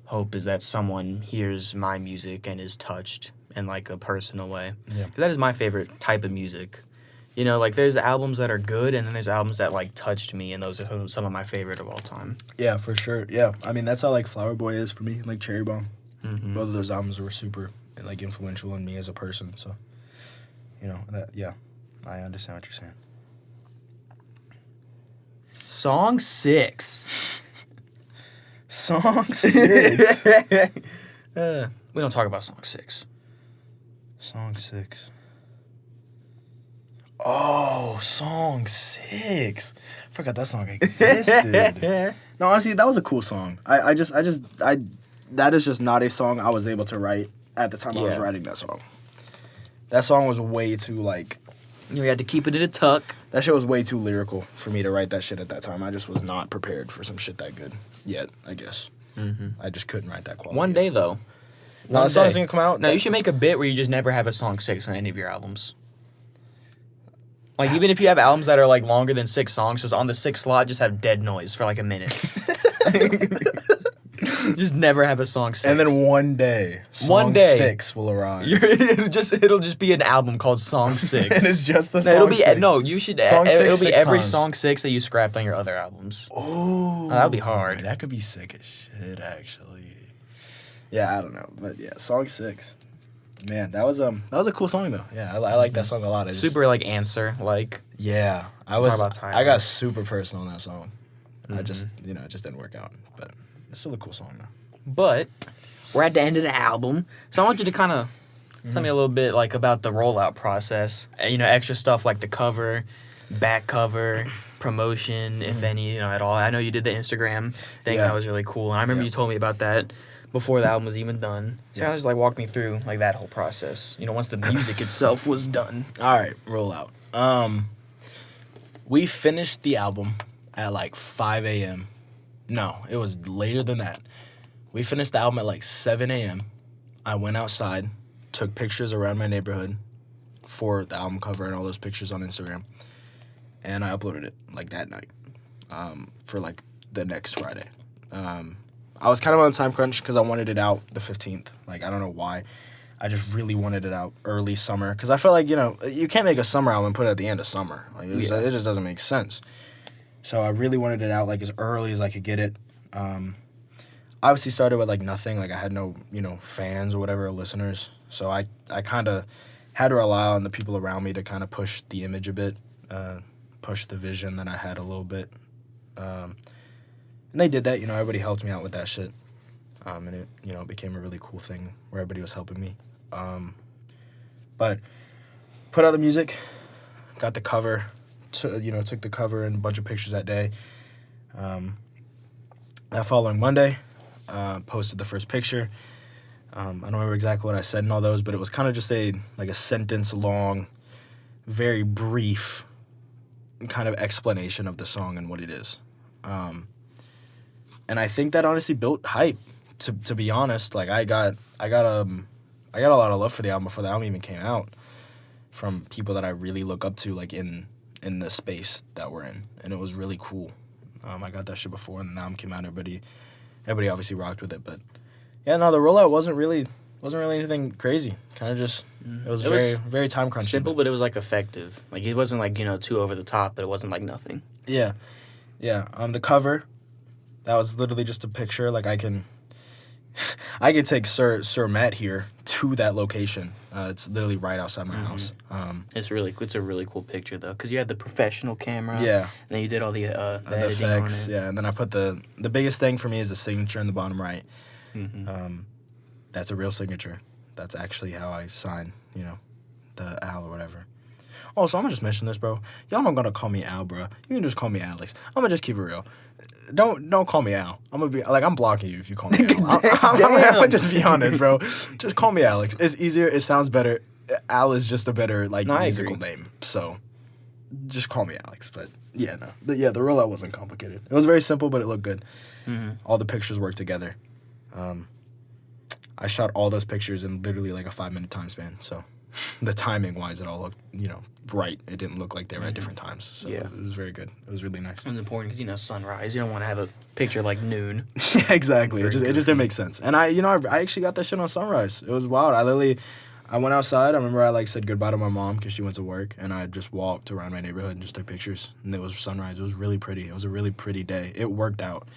hope is that someone hears my music and is touched in like a personal way. Yeah. 'Cause that is my favorite type of music. You know, like there's albums that are good, and then there's albums that like touched me, and those are some of my favorite of all time. Yeah, for sure. Yeah, I mean that's how like Flower Boy is for me, like Cherry Bomb. Mm-hmm. Both of those albums were super like influential in me as a person. So, yeah, I understand what you're saying. Song 6. Song 6. We don't talk about song 6. Song 6. Oh, song 6. I forgot that song existed. No, honestly, that was a cool song. That is just not a song I was able to write at the time I was writing that song. That song was way too, like... You had to keep it in a tuck. That shit was way too lyrical for me to write that shit at that time. I just was not prepared for some shit that good yet, I guess. Mm-hmm. I just couldn't write that quality. One day, though. No, the song's gonna come out. No, you should make a bit where you just never have a song 6 on any of your albums. Like, even if you have albums that are, like, longer than 6 songs, just on the 6th slot, just have dead noise for, like, a minute. Just never have a song 6. And then one day, song 6 will arrive. It'll just be an album called Song 6. And it's just the No, song it'll be 6. no. You should. Song It'll 6, be 6 every times. song 6 that you scrapped on your other albums. Oh, that would be hard. That could be sick as shit, actually. Yeah, I don't know, but yeah, song 6. Man, that was a cool song though. Yeah, I like that song a lot. Super like answer like. Yeah, I got super personal in that song. Mm-hmm. I just it just didn't work out, but it's still a cool song though. But we're at the end of the album, so I want you to kind of tell me a little bit like about the rollout process. Extra stuff like the cover, back cover, promotion, if any, at all. I know you did the Instagram thing. Yeah. That was really cool, and I remember you told me about that before the album was even done. So kind of just like walk me through like that whole process. Once the music itself was done. All right, roll out. We finished the album at like 5 a.m. No, it was later than that. We finished the album at like 7 a.m. I went outside, took pictures around my neighborhood for the album cover and all those pictures on Instagram, and I uploaded it like that night for like the next Friday. I was kind of on a time crunch because I wanted it out the 15th. Like, I don't know why. I just really wanted it out early summer because I felt like, you can't make a summer album and put it at the end of summer. Like, it just doesn't make sense. So I really wanted it out, like, as early as I could get it. Obviously started with, like, nothing. Like, I had no, fans or whatever, listeners. So I kind of had to rely on the people around me to kind of push the image a bit, push the vision that I had a little bit. And they did that, everybody helped me out with that shit. And it, became a really cool thing where everybody was helping me. But put out the music, got the cover, took the cover and a bunch of pictures that day. That following Monday, posted the first picture. I don't remember exactly what I said in all those, but it was kind of just a sentence long, very brief kind of explanation of the song and what it is. And I think that honestly built hype. To be honest, like I got a lot of love for the album before the album even came out from people that I really look up to, like in the space that we're in, and it was really cool. I got that shit before, and the album came out. Everybody obviously rocked with it, but yeah, no, the rollout wasn't really anything crazy. Kind of just it was very time crunching. Simple, but it was like effective. Like it wasn't like too over the top, but it wasn't like nothing. Yeah. The cover, that was literally just a picture. Like I can take Sir Matt here to that location. It's literally right outside my house. It's a really cool picture though, because you had the professional camera. Yeah. And then you did all the editing effects. on it. Yeah, and then I put the biggest thing for me is the signature in the bottom right. Mm-hmm. That's a real signature. That's actually how I sign, the Al or whatever. Oh, so I'm gonna just mention this, bro. Y'all not gonna call me Al, bro. You can just call me Alex. I'm gonna just keep it real. Don't call me Al. I'm gonna be like, I'm blocking you if you call me Al. I'm gonna just be honest, bro. Just call me Alex. It's easier. It sounds better. Al is just a better musical name. So just call me Alex. But yeah, no. The rollout wasn't complicated. It was very simple, but it looked good. Mm-hmm. All the pictures worked together. I shot all those pictures in literally like a 5-minute time span. So the timing wise, it all looked, right. It didn't look like they were at different times. So Yeah. it was very good. It was really nice. It's important because, sunrise. You don't want to have a picture like noon. Yeah, exactly. It just Very didn't make sense. And I actually got that shit on sunrise. It was wild. I went outside. I remember I said goodbye to my mom because she went to work, and I just walked around my neighborhood and just took pictures. And it was sunrise. It was really pretty. It was a really pretty day. It worked out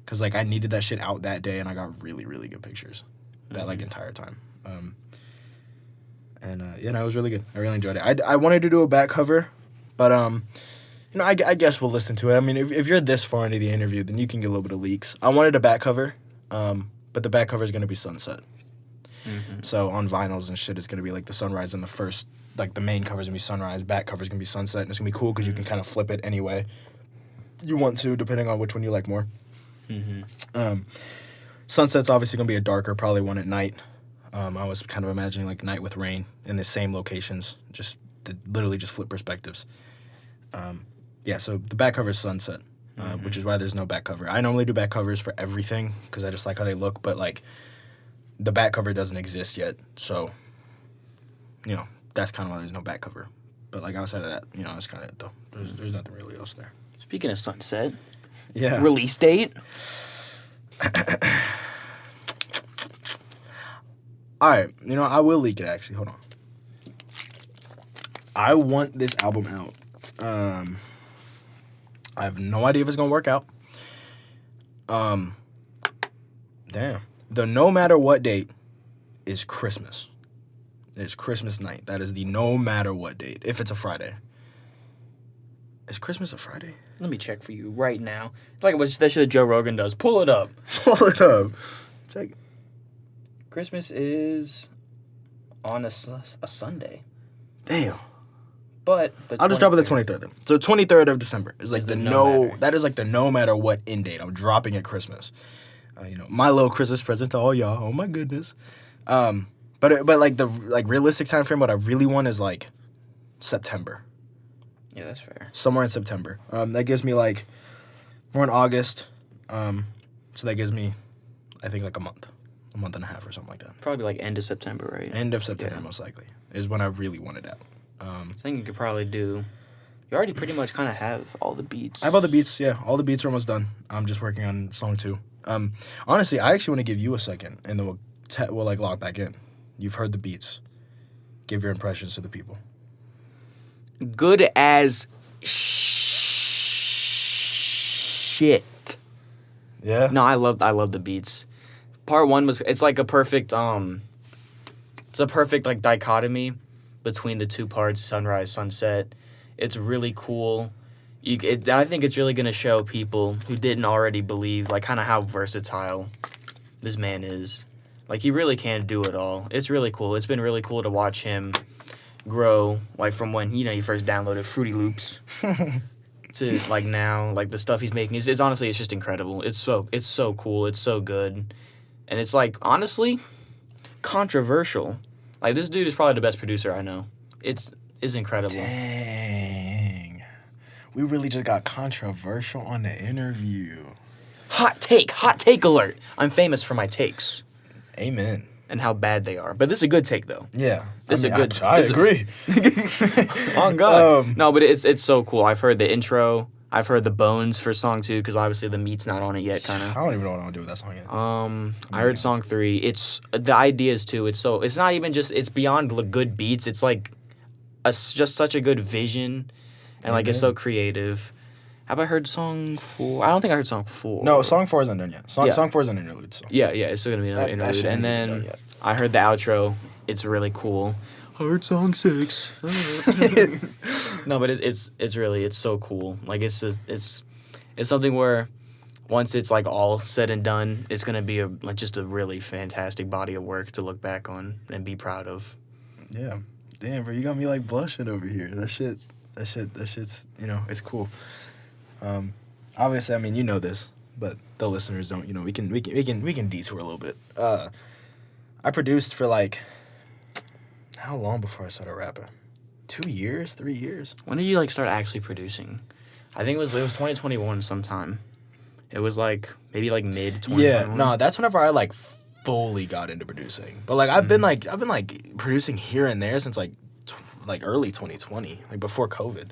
because I needed that shit out that day, and I got really, really good pictures that entire time. It was really good. I really enjoyed it. I wanted to do a back cover, but I guess we'll listen to it. I mean, if you're this far into the interview, then you can get a little bit of leaks. I wanted a back cover, but the back cover is gonna be sunset. Mm-hmm. So on vinyls and shit, it's gonna be the sunrise and the first, the main cover's gonna be sunrise, back cover's gonna be sunset, and it's gonna be cool because you can kind of flip it any way you want to, depending on which one you like more. Mm-hmm. Sunset's obviously gonna be a darker, probably one at night. I was kind of imagining night with rain in the same locations, literally just flip perspectives. So the back cover is sunset, which is why there's no back cover. I normally do back covers for everything because I just like how they look, but the back cover doesn't exist yet, so that's kind of why there's no back cover. But outside of that, it's kind of it though. There's nothing really else there. Speaking of sunset, Yeah. release date. All right, I will leak it actually. Hold on. I want this album out. I have no idea if it's gonna work out. Damn. The no matter what date is Christmas. It's Christmas night. That is the no matter what date. If it's a Friday. Is Christmas a Friday? Let me check for you right now. It's like that shit Joe Rogan does. Pull it up. Pull it up. Check. Christmas is on a Sunday. Damn. But I'll just drop it the 23rd then. So 23rd of December is Is the the no matter. that is the no matter what end date. I'm dropping at Christmas. My little Christmas present to all y'all. Oh my goodness. But the realistic time frame, what I really want is September. Yeah, that's fair. Somewhere in September. That gives me we're in August. So that gives me, I think a month and a half or something like that. Probably end of September, right? End of September, Yeah. most likely, is when I really want it out. I think you could probably do. You already pretty much kind of have all the beats. I have all the beats. Yeah, all the beats are almost done. I'm just working on song 2. Honestly, I actually want to give you a second, and then we'll log back in. You've heard the beats. Give your impressions to the people. Good as shit. Yeah. No, I love the beats. Part 1 was it's a perfect dichotomy between the two parts, sunrise, sunset. It's really cool. I think it's really gonna show people who didn't already believe kind of how versatile this man is. He really can do it all. It's really cool. It's been really cool to watch him grow from when you first downloaded Fruity Loops to now the stuff he's making is honestly it's just incredible. It's so cool. It's so good, and it's honestly controversial. This dude is probably the best producer I know. It's incredible. Dang. We really just got controversial on the interview. Hot take alert. I'm famous for my takes Amen. and how bad they are. But this is a good take though. Yeah. This is a good. I agree. Oh God. No, but it's so cool. I've heard the intro. I've heard the bones for song 2 because obviously the meat's not on it yet. Kind I of. don't even know what I want to do with that song yet. I heard song 3. It's the ideas too. It's not even just. It's beyond good beats. It's just such a good vision, and it's so creative. Have I heard song 4? I don't think I heard song 4. No, song 4 isn't done yet. Song Yeah. 4 is an interlude. So. Yeah, it's still gonna be another That interlude. shit And ain't even then done yet. I heard the outro. It's really cool. I heard song 6. No, but it's really so cool. It's something where once it's all said and done, it's gonna be just a really fantastic body of work to look back on and be proud of. Yeah. Damn, bro, you got me blushing over here. That shit's it's cool. Obviously, I mean, this, but the listeners don't. We can detour a little bit. I produced for how long before I started rapping? 2 years, 3 years. When did you start actually producing? I think it was 2021 sometime. It was maybe mid 2021. Yeah, no, that's whenever I fully got into producing. But like I've been like producing here and there since like early 2020, like before COVID.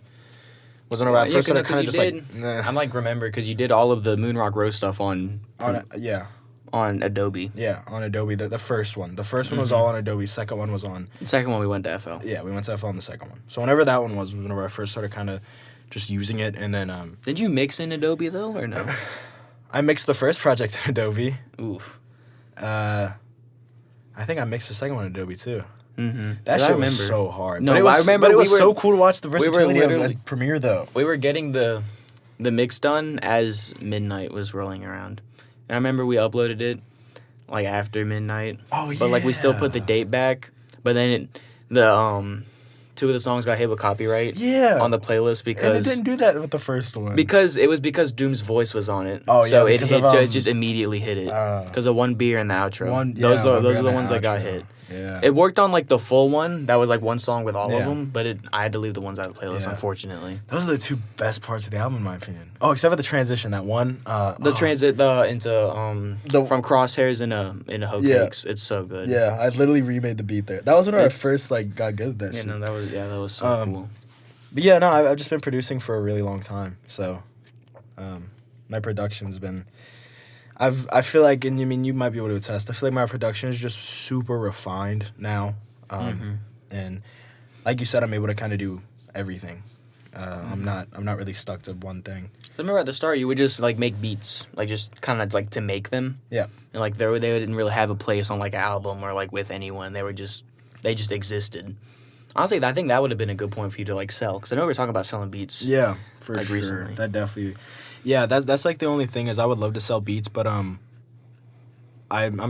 Was whenever I first started kind of just like. Nah. I'm like remember because you did all of the Moonrock Rose stuff on Adobe. Yeah, on Adobe. The first one. The first one was all on Adobe. Second one was on. The second one we went to FL. Yeah, we went to FL on the second one. So whenever that one was whenever I first started kind of just using it, and then. Did you mix in Adobe though, or no? I mixed the first project in Adobe. Oof. I think I mixed the second one in Adobe too. Mm-hmm. That shit was so hard. No, but it was, I remember but it was so cool to watch the versatility of Premiere though. We were getting the mix done as midnight was rolling around, and I remember we uploaded it like after midnight. Oh yeah. But like we still put the date back. But then two of the songs got hit with copyright. Yeah. On the playlist because and it didn't do that with the first one. Because Doom's voice was on it. Oh yeah. So it just immediately hit it because of One Beer and the outro. Those are the ones that got hit. Yeah. It worked on like the full one. That was like one song with all of them, but I had to leave the ones out of the playlist, unfortunately. Those are the two best parts of the album, in my opinion. Oh, except for the transition, that one. Transit into from Crosshairs into Hoe Cakes. It's so good. Yeah, I literally remade the beat there. That was when I first like got good at that shit. No, that was so cool. But yeah, no, I've just been producing for a really long time, so my production's been. I feel like, and I mean, you might be able to attest. I feel like my production is just super refined now, and like you said, I'm able to kind of do everything. I'm not really stuck to one thing. I remember at the start, you would just like make beats, like just kind of like to make them. Yeah. And like they didn't really have a place on like an album or like with anyone. They just existed. Honestly, I think that would have been a good point for you to like sell, because I know we were talking about selling beats. Yeah, for like sure. Recently. That definitely. Yeah, that's like the only thing is I would love to sell beats, but I'm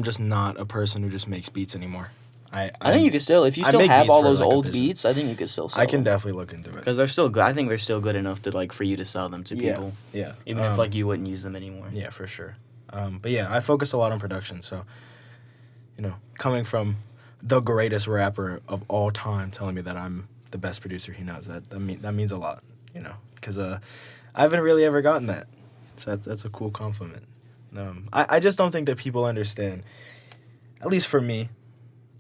just not a person who just makes beats anymore. I think you could still, if you still have all those old beats, I think you could still sell them. I can definitely look into it. Because they're still good. I think they're still good enough to like for you to sell them to people. Yeah. Even if like you wouldn't use them anymore. Yeah, for sure. But yeah, I focus a lot on production, so coming from the greatest rapper of all time telling me that I'm the best producer he knows, that means a lot, because I haven't really ever gotten that, so that's a cool compliment. I just don't think that people understand, at least for me,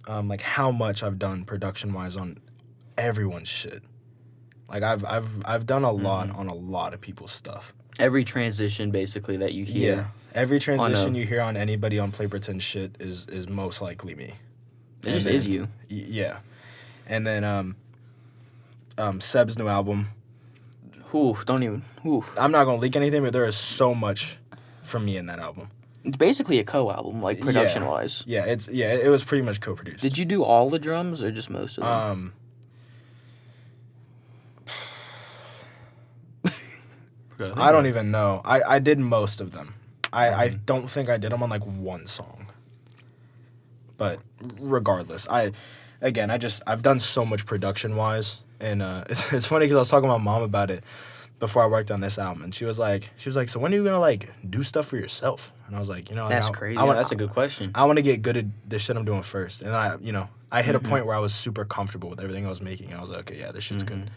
like how much I've done production wise on everyone's shit. Like I've done a lot on a lot of people's stuff. Every transition basically that you hear. Yeah. Every transition you hear on anybody on Play Pretend shit is most likely me. It just is you. Yeah. And then Seb's new album. I'm not gonna leak anything, but there is so much from me in that album. It's basically a co-album, like production wise. Yeah, it was pretty much co-produced. Did you do all the drums or just most of them? I don't even know. I did most of them. I don't think I did them on like one song. But regardless, I've done so much production wise, and it's funny because I was talking to my mom about it before I worked on this album, and she was like, so when are you gonna like do stuff for yourself? And I was like, that's crazy. That's a good question. I want to get good at this shit I'm doing first, and I hit a point where I was super comfortable with everything I was making, and I was like, okay, yeah, this shit's good.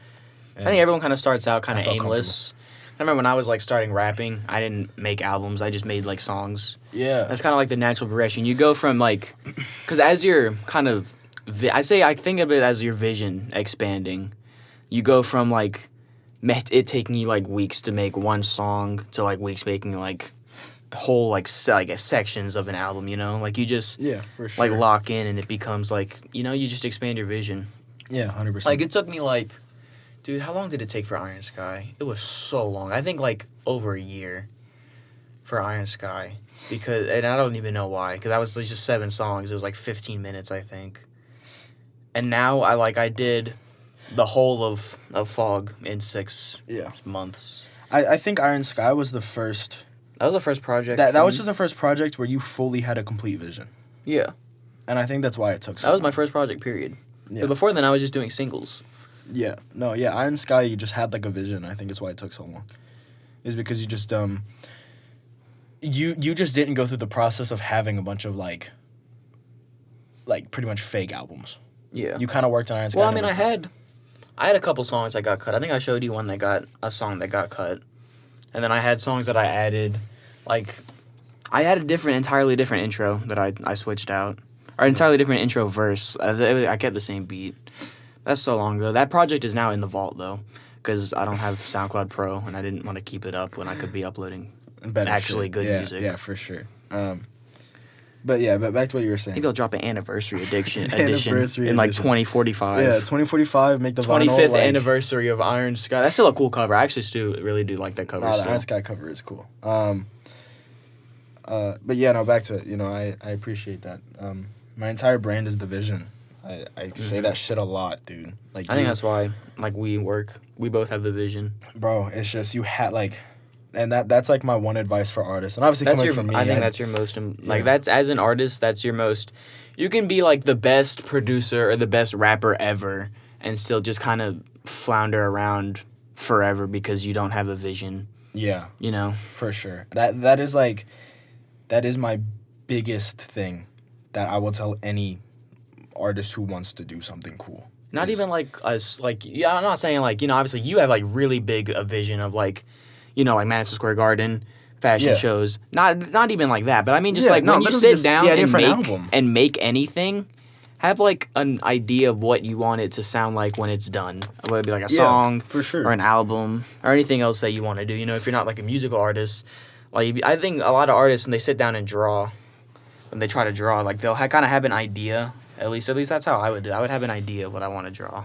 And I think everyone kind of starts out kind of aimless. I remember when I was like starting rapping, I didn't make albums. I just made like songs. Yeah. That's kind of like the natural progression. You go from like, because as you're kind of, I think of it as your vision expanding. You go from like it taking you like weeks to make one song to like weeks making like whole like sections of an album. Like you just for sure. like lock in, and it becomes like you just expand your vision. Yeah, 100%. Like it took me like. Dude, how long did it take for Iron Sky? It was so long. I think like over a year for Iron Sky. And I don't even know why. Because that was just 7 songs. It was like 15 minutes, I think. And now I did the whole of Fog in 6 months. I think Iron Sky was the first. That was the first project. That was just the first project where you fully had a complete vision. Yeah. And I think that's why it took so long. That was my first project, period. Yeah. But before then, I was just doing singles. Yeah. No, yeah, Iron Sky, you just had like a vision. I think it's why it took so long. Is because you just you just didn't go through the process of having a bunch of like pretty much fake albums. Yeah. You kind of worked on Iron Sky. Well, I mean, I had a couple songs that got cut. I think I showed you a song that got cut. And then I had songs that I added. Like I had a entirely different intro that I switched out, or entirely different intro verse. I kept the same beat. That's so long ago. That project is now in the vault though, because I don't have SoundCloud Pro and I didn't want to keep it up when I could be uploading Better actually shit. good Yeah, music. Yeah, for sure. But back to what you were I saying. think they'll drop an anniversary edition Anniversary in like edition. 2045. Yeah, 2045. Make the 25th vinyl, like, anniversary of Iron Sky. That's still a cool cover. I actually still really do like that cover. the still. Iron Sky cover is cool. But yeah, no, back to it. You know, I appreciate that. My entire brand is the vision. I say that shit a lot, dude. Like, I think that's why we both have the vision. bro. It's just you had like, and that's like my one advice for artists, and obviously That's coming your. from me, I think that's your most that's as an artist. That's your most. You can be like the best producer or the best rapper ever, and still just kind of flounder around forever because you don't have a vision. yeah, You know. for sure. That is like, that is my biggest thing that I will tell any artist who wants to do something cool. Not is- even like us. Like yeah, I'm not saying like obviously you have like really big a vision of like, like Madison Square Garden. Fashion Yeah. shows, not even like that, but I mean just Yeah, like no, when you literally sit just down the and idea for an make album. anything, have like an idea of what you want it to sound like when it's done. Whether it be like a Yeah, song, for sure. or an album, or anything else that you want to do. If you're not like a musical artist, like I think a lot of artists when they sit down and draw, when they try to draw, like they'll kind of have an idea. At least that's how I would do. I would have an idea of what I want to draw.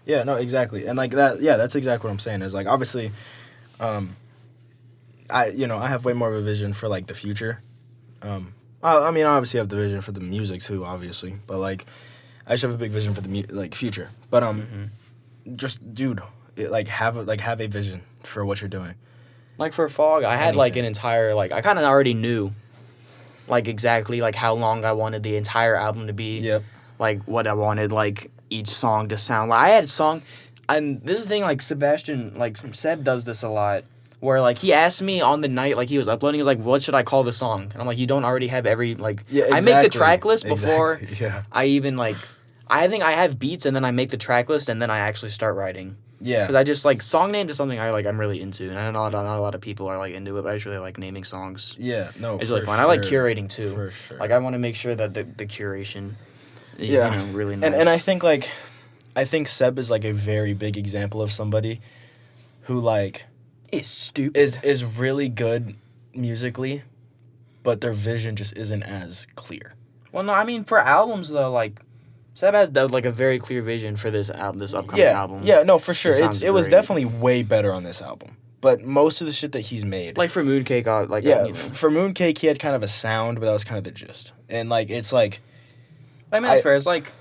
Yeah, no, exactly. And like that, yeah, that's exactly what I'm saying. Is like obviously, I have way more of a vision for like the future. I mean, I obviously have the vision for the music too, obviously, but like, I just have a big vision for the future. But just dude, have a vision for what you're doing. Like for Fog, I had like Anything. an entire I kind of already knew, like exactly like how long I wanted the entire album to be. Yep. Like what I wanted like each song to sound like. I had a song, and this is the thing like Seb does this a lot. Where like he asked me on the night like he was uploading, he was like, "What should I call the song?" And I'm like, "You don't already have every like." Yeah, I make the exactly. track list before Exactly, yeah. I even like. I think I have beats and then I make the track list and then I actually start writing. Yeah. Because I just like song names is something I'm really into, and I know not a lot of people are like into it, but I just really like naming songs. Yeah. No. It's for really fun. I like sure. curating too. For sure. Like I want to make sure that the curation is really nice. And I think Seb is like a very big example of somebody who like it's stupid. is really good musically, but their vision just isn't as clear. Well, no, I mean for albums though, like Seb has like a very clear vision for this upcoming album. Yeah, no, for sure. sounds It was great. definitely way better on this album. But most of the shit that he's made, Like for Mooncake, for Mooncake, he had kind of a sound, but that was kind of the gist. And like, it's like, I mean that's fair. It's like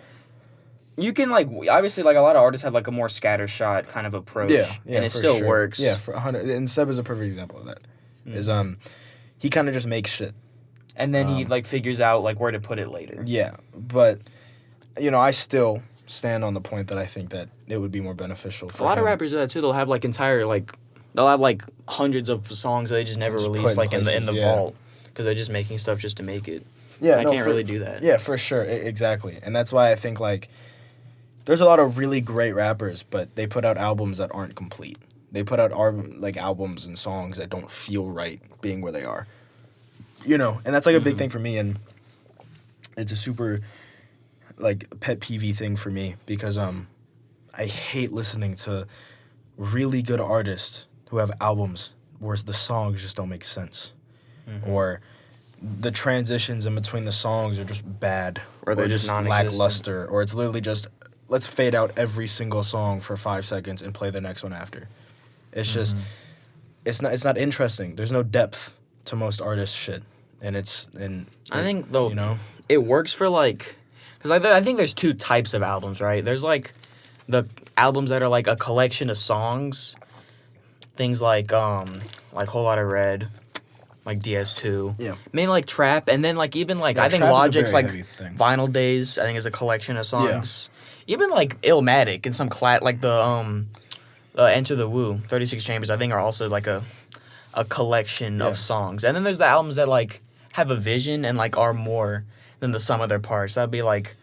you can like obviously like a lot of artists have like a more scattershot kind of approach, and it for still sure. works. Yeah, for 100. And Seb is a perfect example of that. Is he kind of just makes shit. And then he like figures out like where to put it later. Yeah, but I still stand on the point that I think that it would be more beneficial for A lot of him. rappers do that too. They'll have like entire like they'll have like hundreds of songs that they just never Just release put in like in the places, the yeah. vault because they're just making stuff just to make it. Yeah, I can't really do that. Yeah, for sure, exactly, and that's why I think like there's a lot of really great rappers, but they put out albums that aren't complete. They put out albums and songs that don't feel right being where they are. And that's like a big thing for me, and it's a super like pet peeve thing for me because I hate listening to really good artists who have albums where the songs just don't make sense, or the transitions in between the songs are just bad, Or they're just non-existent. lackluster, or it's literally just let's fade out every single song for 5 seconds and play the next one after. It's just it's not interesting. There's no depth to most artists' shit, and I think though it works for like because I think there's two types of albums, right? There's like the albums that are like a collection of songs, things like Whole Lotta Red, like DS2, Yeah. mainly like trap, and then like even like Yeah, I think trap is a Logic's very like heavy thing. Vinyl Days I think is a collection of songs. Even like Illmatic and some like the Enter the Woo 36 Chambers I think are also like a collection of songs, and then there's the albums that like have a vision and like are more than the sum of their parts. That'd be like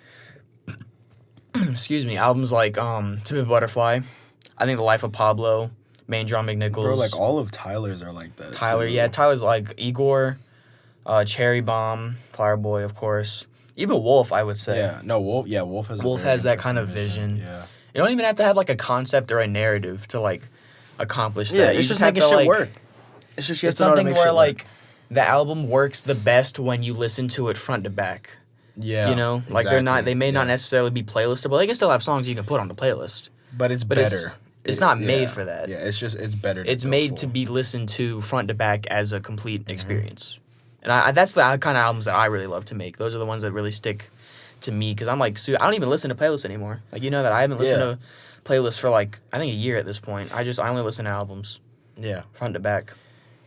excuse me, albums like To Be a Butterfly, I think The Life of Pablo, Main John McNichols, Bro, like all of Tyler's are like that. Tyler, too. yeah, Tyler's like Igor, Cherry Bomb, Flower Boy, of course. Even Wolf, I would say. Yeah, no, Wolf. Yeah, Wolf has. Wolf a very has that kind of interesting vision. Yeah. You don't even have to have like a concept or a narrative to like accomplish Yeah, that. it's You just have making to shit like work. It's just you have it's to know how to something make where shit like work. the album works the best when you listen to it front to back. Yeah. You know, like they're not. exactly, They may not yeah. necessarily be playlistable. They can still have songs you can put on the playlist. But it's But better. it's not made yeah, for that. Yeah, it's better. It's go made full. to be listened to front to back as a complete experience. And that's the kind of albums that I really love to make. Those are the ones that really stick to me because I'm like, I don't even listen to playlists anymore. Like, you know that I haven't listened to playlists for like, I think a year at this point. I only listen to albums Yeah. front to back.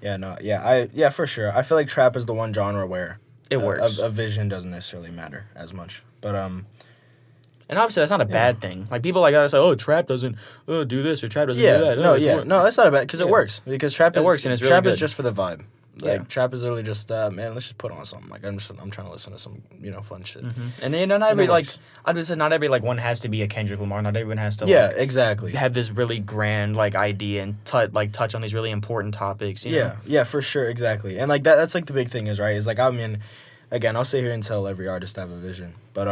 Yeah, no, yeah, for sure. I feel like trap is the one genre where It works. A vision doesn't necessarily matter as much. But And obviously that's not a bad thing. Like people like gotta say, oh, trap doesn't do this or trap doesn't do that. no, that's not a bad because it works because trap It works and it's really trap is good. just for the vibe. Like Yeah. trap is literally just man, let's just put on something. Like I'm trying to listen to some fun shit. And then not every it like works. I'd say not every like one has to be a Kendrick Lamar. Not everyone has to Yeah, like, exactly. have this really grand like idea and touch on these really important topics. You know? Yeah, for sure, exactly. And like that's like the big thing is right. Is like I mean, again, I'll sit here and tell every artist to have a vision, but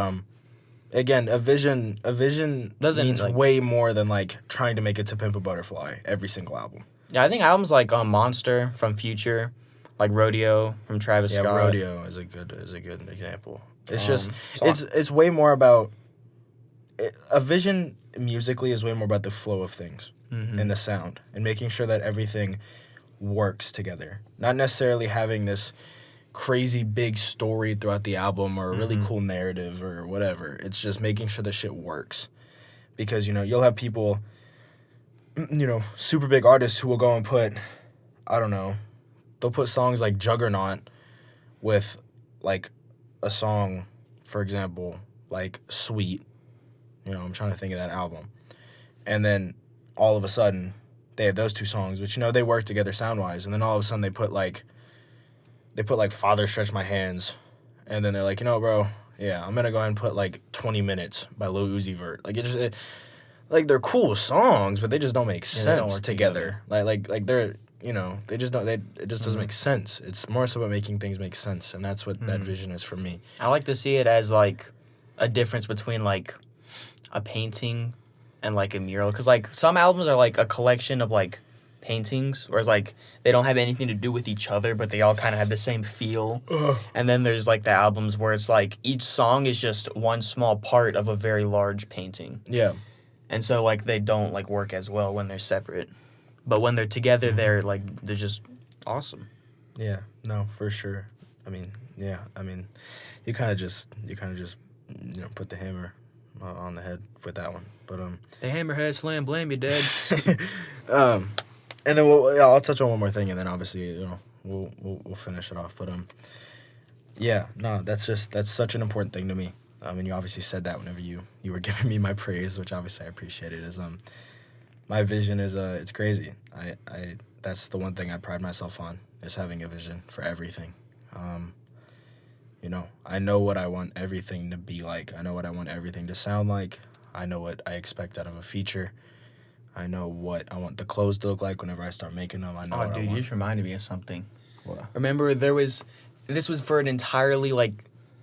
again, a vision Doesn't, means like- way more than like trying to make it to Pimp a Butterfly every single album. Yeah, I think albums like Monster from Future, like Rodeo from Travis Yeah, Scott. Rodeo is a good example. It's just so- it's way more about a vision musically is way more about the flow of things and the sound and making sure that everything works together. Not necessarily having this crazy big story throughout the album or a really cool narrative or whatever. It's just making sure the shit works. Because, you'll have people, super big artists who will go and put, I don't know, they'll put songs like Juggernaut with, like, a song, for example, like Sweet. I'm trying to think of that album. And then all of a sudden, they have those two songs, which, they work together sound-wise. And then all of a sudden, they put Father Stretch My Hands. And then they're like, bro, yeah, I'm going to go ahead and put, like, 20 Minutes by Lil Uzi Vert. Like, like, they're cool songs, but they just don't make they don't sense work together. Like they're, they just don't, it just doesn't make sense. It's more so about making things make sense. And that's what that vision is for me. I like to see it as like a difference between like a painting and like a mural, because like some albums are like a collection of like paintings, whereas like they don't have anything to do with each other, but they all kind of have the same feel. And then there's like the albums where it's like each song is just one small part of a very large painting. Yeah. And so, like, they don't, like, work as well when they're separate. But when they're together, they're just awesome. Yeah, no, for sure. I mean, you kind of just, put the hammer on the head with that one. But, The hammerhead slam, blame you, Dad. and then I'll touch on one more thing, and then obviously, we'll finish it off. But, yeah, no, that's such an important thing to me. And you obviously said that whenever you were giving me my praise, which obviously I appreciated. Is my vision is it's crazy. I that's the one thing I pride myself on, is having a vision for everything. I know what I want everything to be like. I know what I want everything to sound like. I know what I expect out of a feature. I know what I want the clothes to look like whenever I start making them. I know what I Dude, want. you just reminded me of something. What? Remember, this was for an entirely, like,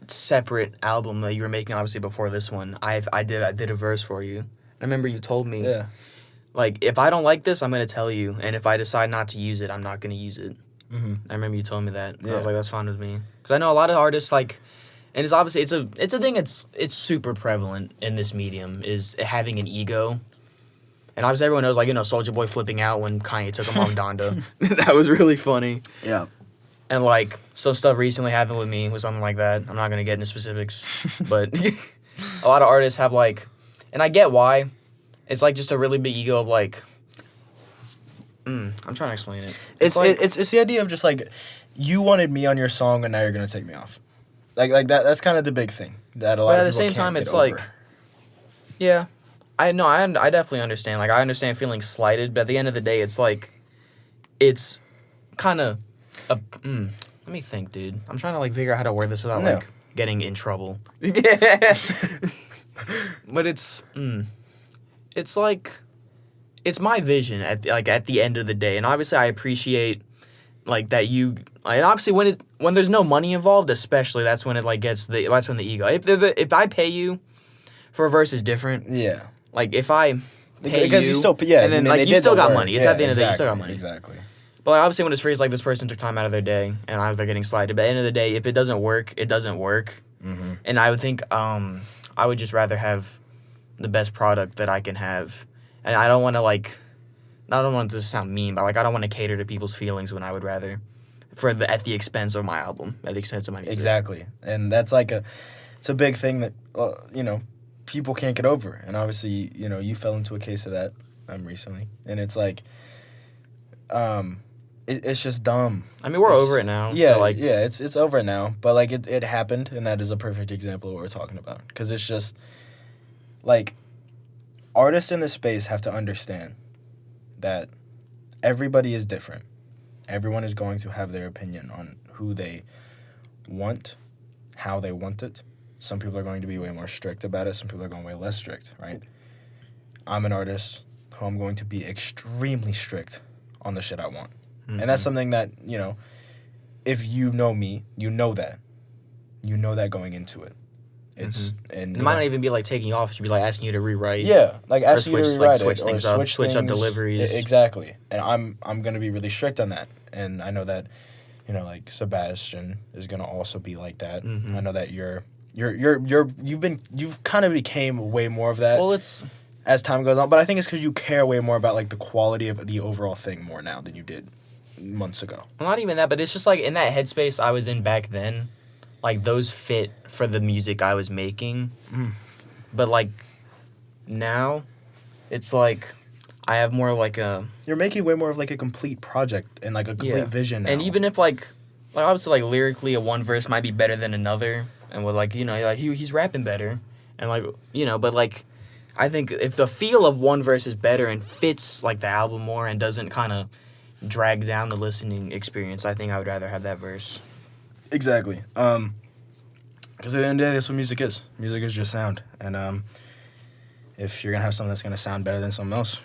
separate album that you were making, obviously, before this one. I did a verse for you. I remember you told me, Yeah. like, if I don't like this, I'm going to tell you. And if I decide not to use it, I'm not going to use it. Mm-hmm. I remember you told me that. And I Yeah. was like, that's fine with me. Because I know a lot of artists, like, and it's obviously, it's a thing it's super prevalent in this medium, is having an ego. And obviously everyone knows, like, Soulja Boy flipping out when Kanye took him off Donda. That was really funny. Yeah. And, like, some stuff recently happened with me with something like that. I'm not going to get into specifics. But a lot of artists have, like, and I get why. It's, like, just a really big ego of, like, I'm trying to explain it. It's like, it's the idea of just like, you wanted me on your song and now you're gonna take me off, like that. That's kind of the big thing that a lot but of at the people same can't time, get it's over. like, yeah, I definitely understand. Like, I understand feeling slighted, but at the end of the day, it's like, it's kind of a. Let me think, dude. I'm trying to like figure out how to word this without No. like getting in trouble. But it's like, it's my vision at the end of the day, and obviously I appreciate like that you like obviously when there's no money involved, especially that's when it like that's when the ego. If I pay you for a verse is different. Yeah. Like if I pay Because you still and then I mean, like they you did still the got work. money. It's Yeah, at the end of the day you still got exactly, money. Exactly. But like, obviously when it's phrased like this person took time out of their day and now they're getting slighted. But at the end of the day, if it doesn't work, it doesn't work. Mm-hmm. And I would think I would just rather have the best product that I can have. And I don't want this to sound mean, but like I don't want to cater to people's feelings when I would rather at the expense of my album, at the expense of my music. Exactly. And that's like it's a big thing that people can't get over. And obviously, you fell into a case of that recently. And it's like it's just dumb. I mean, we're over it now. Yeah, so it's over now. But like it happened, and that is a perfect example of what we're talking about. Because it's just like artists in this space have to understand that everybody is different. Everyone is going to have their opinion on who they want, how they want it. Some people are going to be way more strict about it. Some people are going way less strict, right? I'm an artist who I'm going to be extremely strict on the shit I want. Mm-hmm. And that's something that, if you know me, you know that. You know that going into it. It's and it might not even be like taking off. It should be like asking you to rewrite. Yeah, like asking you to rewrite switch it things or up, switch up deliveries. Exactly, and I'm gonna be really strict on that, and I know that, like Sebastian is gonna also be like that. Mm-hmm. I know that you've kind of became way more of that. Well, it's as time goes on, but I think it's because you care way more about like the quality of the overall thing more now than you did months ago. Well, not even that, but it's just like in that headspace I was in back then. Like, those fit for the music I was making. Mm. But, like, now, it's like, I have more like a... You're making way more of, like, a complete project and, like, a complete vision now. And even if, like obviously, like, lyrically, a one verse might be better than another. And with, like, like, he's rapping better. And, like, but, like, I think if the feel of one verse is better and fits, like, the album more and doesn't kind of drag down the listening experience, I think I would rather have that verse. Exactly. Because at the end of the day, that's what music is. Music is just sound. And if you're going to have something that's going to sound better than something else,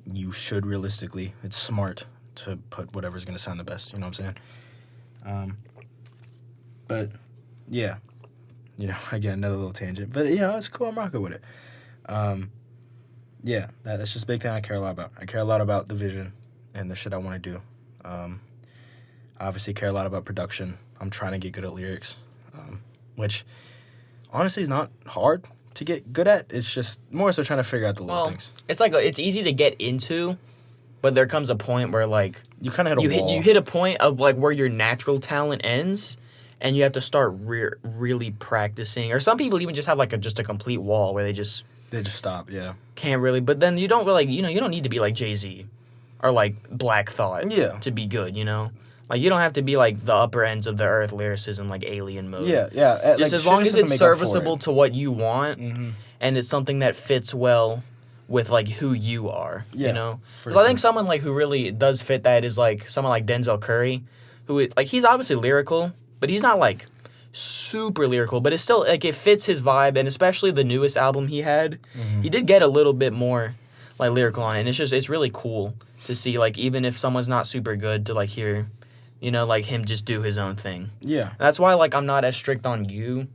you should realistically, it's smart to put whatever's going to sound the best. You know what I'm saying? But, yeah. Again, another little tangent. But, it's cool. I'm rocking with it. Yeah, that's just a big thing I care a lot about. I care a lot about the vision and the shit I want to do. I obviously care a lot about production. I'm trying to get good at lyrics, which honestly is not hard to get good at. It's just more so trying to figure out the little things. It's like it's easy to get into, but there comes a point where like you kind of hit a wall. You hit a point of like where your natural talent ends, and you have to start really practicing. Or some people even just have like just a complete wall where they just stop. Yeah, can't really. But then you don't really you don't need to be like Jay-Z or like Black Thought to be good. Like, you don't have to be, like, the upper ends of the earth lyricism, like Alien Mode. Yeah. Just like, as long as it's serviceable to what you want, and it's something that fits well with, like, who you are, Because I think someone, like, who really does fit that is, like, someone like Denzel Curry, who, like, he's obviously lyrical, but he's not, like, super lyrical, but it's still, like, it fits his vibe, and especially the newest album he had, he did get a little bit more, like, lyrical on it, and it's really cool to see, like, even if someone's not super good, to, like, hear... like him just do his own thing. Yeah. And that's why, like, I'm not as strict on you.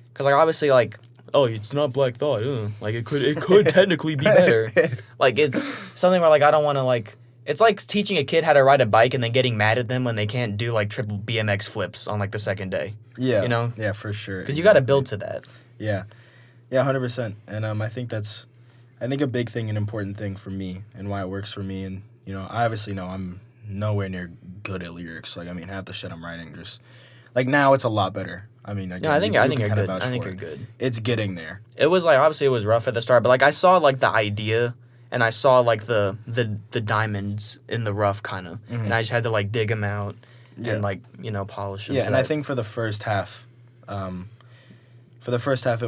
Because, like, obviously, like, oh, it's not Black Thought. Like, it could technically be better. Like, it's something where, like, I don't want to, like... It's like teaching a kid how to ride a bike and then getting mad at them when they can't do, like, triple BMX flips on, like, the second day. Yeah. Yeah, for sure. Because you got to build to that. Yeah. Yeah, 100%. And I think that's... I think a big thing, an important thing for me and why it works for me. And, I obviously know I'm nowhere near good at lyrics. Like, I mean, half the shit I'm writing just... Like, now it's a lot better. I mean, again, I think you're good. I think you're good. It's getting there. It was, like, obviously it was rough at the start, but, like, I saw, like, the idea, and I saw, like, the diamonds in the rough, kind of. Mm-hmm. And I just had to, like, dig them out and, like, polish them. Yeah, and I think for the first half, it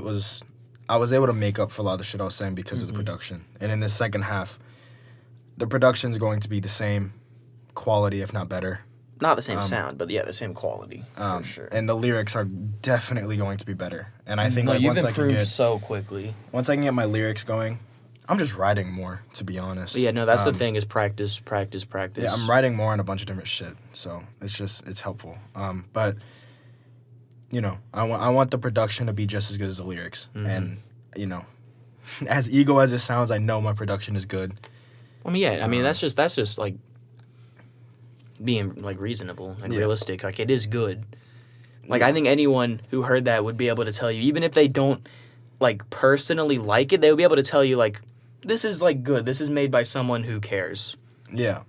was... I was able to make up for a lot of the shit I was saying because of the production. And in the second half, the production's going to be the same quality, if not better. Not the same sound, but yeah, the same quality, for sure. And the lyrics are definitely going to be better. And I think you've improved so quickly. Once I can get my lyrics going, I'm just writing more, to be honest. But yeah, no, that's the thing is practice, practice, practice. Yeah, I'm writing more on a bunch of different shit, so it's helpful. But you know, I want the production to be just as good as the lyrics, and you know, as ego as it sounds, I know my production is good. I mean, yeah, I mean that's just like being like reasonable and realistic. Like it is good. Like I think anyone who heard that would be able to tell you, even if they don't like personally like it, they would be able to tell you like this is like good. This is made by someone who cares. Yeah,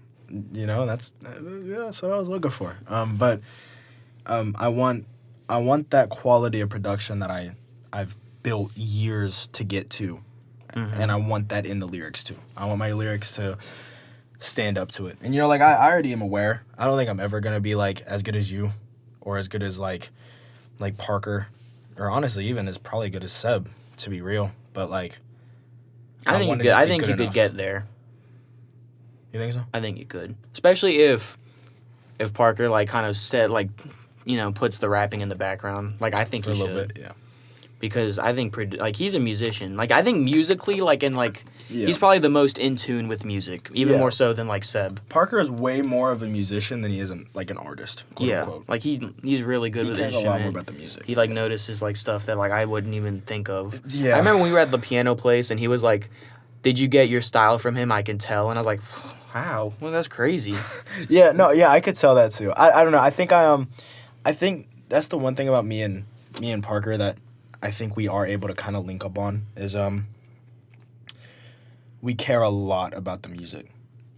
you know that's what I was looking for. But I want that quality of production that I've built years to get to, and I want that in the lyrics too. I want my lyrics to stand up to it. And you know, like I already am aware. I don't think I'm ever gonna be like as good as you, or as good as like Parker, or honestly even as probably good as Seb, to be real. But like, I think you could get there. You think so? I think you could, especially if Parker like kind of said like, you know, puts the rapping in the background. Like I think For he a should. little bit, yeah. Because I think like he's a musician. Like I think musically, like and like Yeah. he's probably the most in tune with music, even Yeah. more so than like Seb. Parker is way more of a musician than he is like an artist. Quote unquote. Like he's really good with He cares a instrument. lot more about the music. He like notices like stuff that like I wouldn't even think of. Yeah. I remember when we were at the piano place and he was like, "Did you get your style from him? I can tell." And I was like, "How? Well, that's crazy." Yeah, no, yeah, I could tell that too. I don't know. I think that's the one thing about me and Parker that I think we are able to kind of link up on is we care a lot about the music.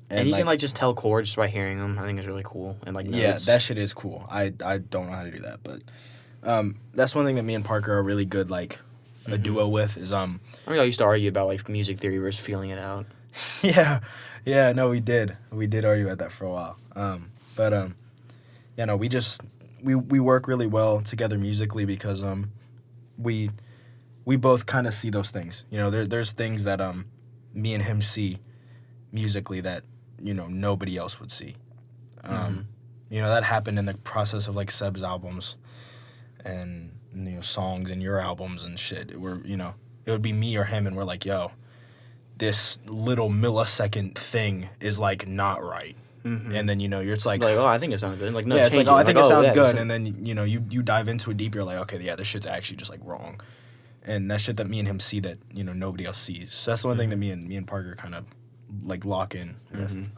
And you can like just tell chords just by hearing them. I think it's really cool. And like notes. Yeah, that shit is cool. I don't know how to do that, but that's one thing that me and Parker are really good like a duo with is I mean, I used to argue about like music theory versus feeling it out. yeah, no, we did argue about that for a while. Yeah, no, we work really well together musically because we both kind of see those things. You know, there's things that me and him see musically that, you know, nobody else would see. You know, that happened in the process of like Seb's albums and, you know, songs and your albums and shit. You know, it would be me or him and we're like, yo, this little millisecond thing is like not right. And then, you know, it's like, oh, I think it sounds good. Like, no, yeah, it's change like, oh, I think it sounds yeah, good. And then, you know, you dive into it deep, you're like, okay, yeah, this shit's actually just like wrong. And that shit that me and him see that, you know, nobody else sees. So that's the one thing that me and Parker kind of like lock in with.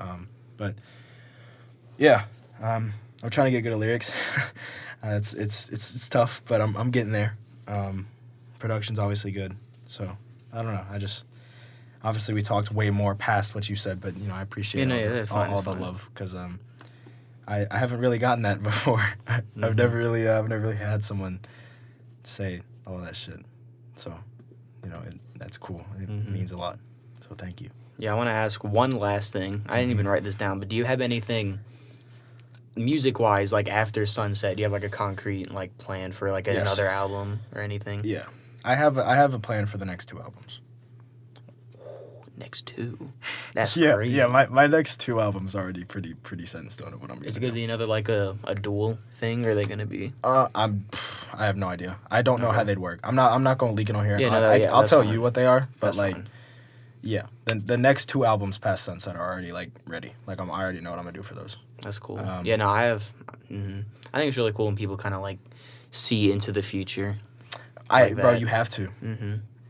But yeah, I'm trying to get good at lyrics. It's tough, but I'm getting there. Production's obviously good. So I don't know. Obviously, we talked way more past what you said, but you know I appreciate all the love because I haven't really gotten that before. I've never really had someone say all that shit. So, you know that's cool. It means a lot. So thank you. Yeah, I want to ask one last thing. I didn't even write this down, but do you have anything music-wise like after Sunset? Do you have like a concrete like plan for like another album or anything? Yeah, I have a plan for the next 2 albums. Next 2. That's yeah, crazy. Yeah, my next 2 albums are already pretty set in stone of what I'm gonna Is it do. gonna be another like a dual thing, or are they gonna be? I have no idea. I don't know how they'd work. I'm not gonna leak it on here. Yeah, I'll tell fine. you what they are, but That's like, fine. yeah, the next 2 albums past Sunset are already like ready. Like I already know what I'm gonna do for those. That's cool. Yeah, no, I have. I think it's really cool when people kind of like see into the future. Bro, you have to.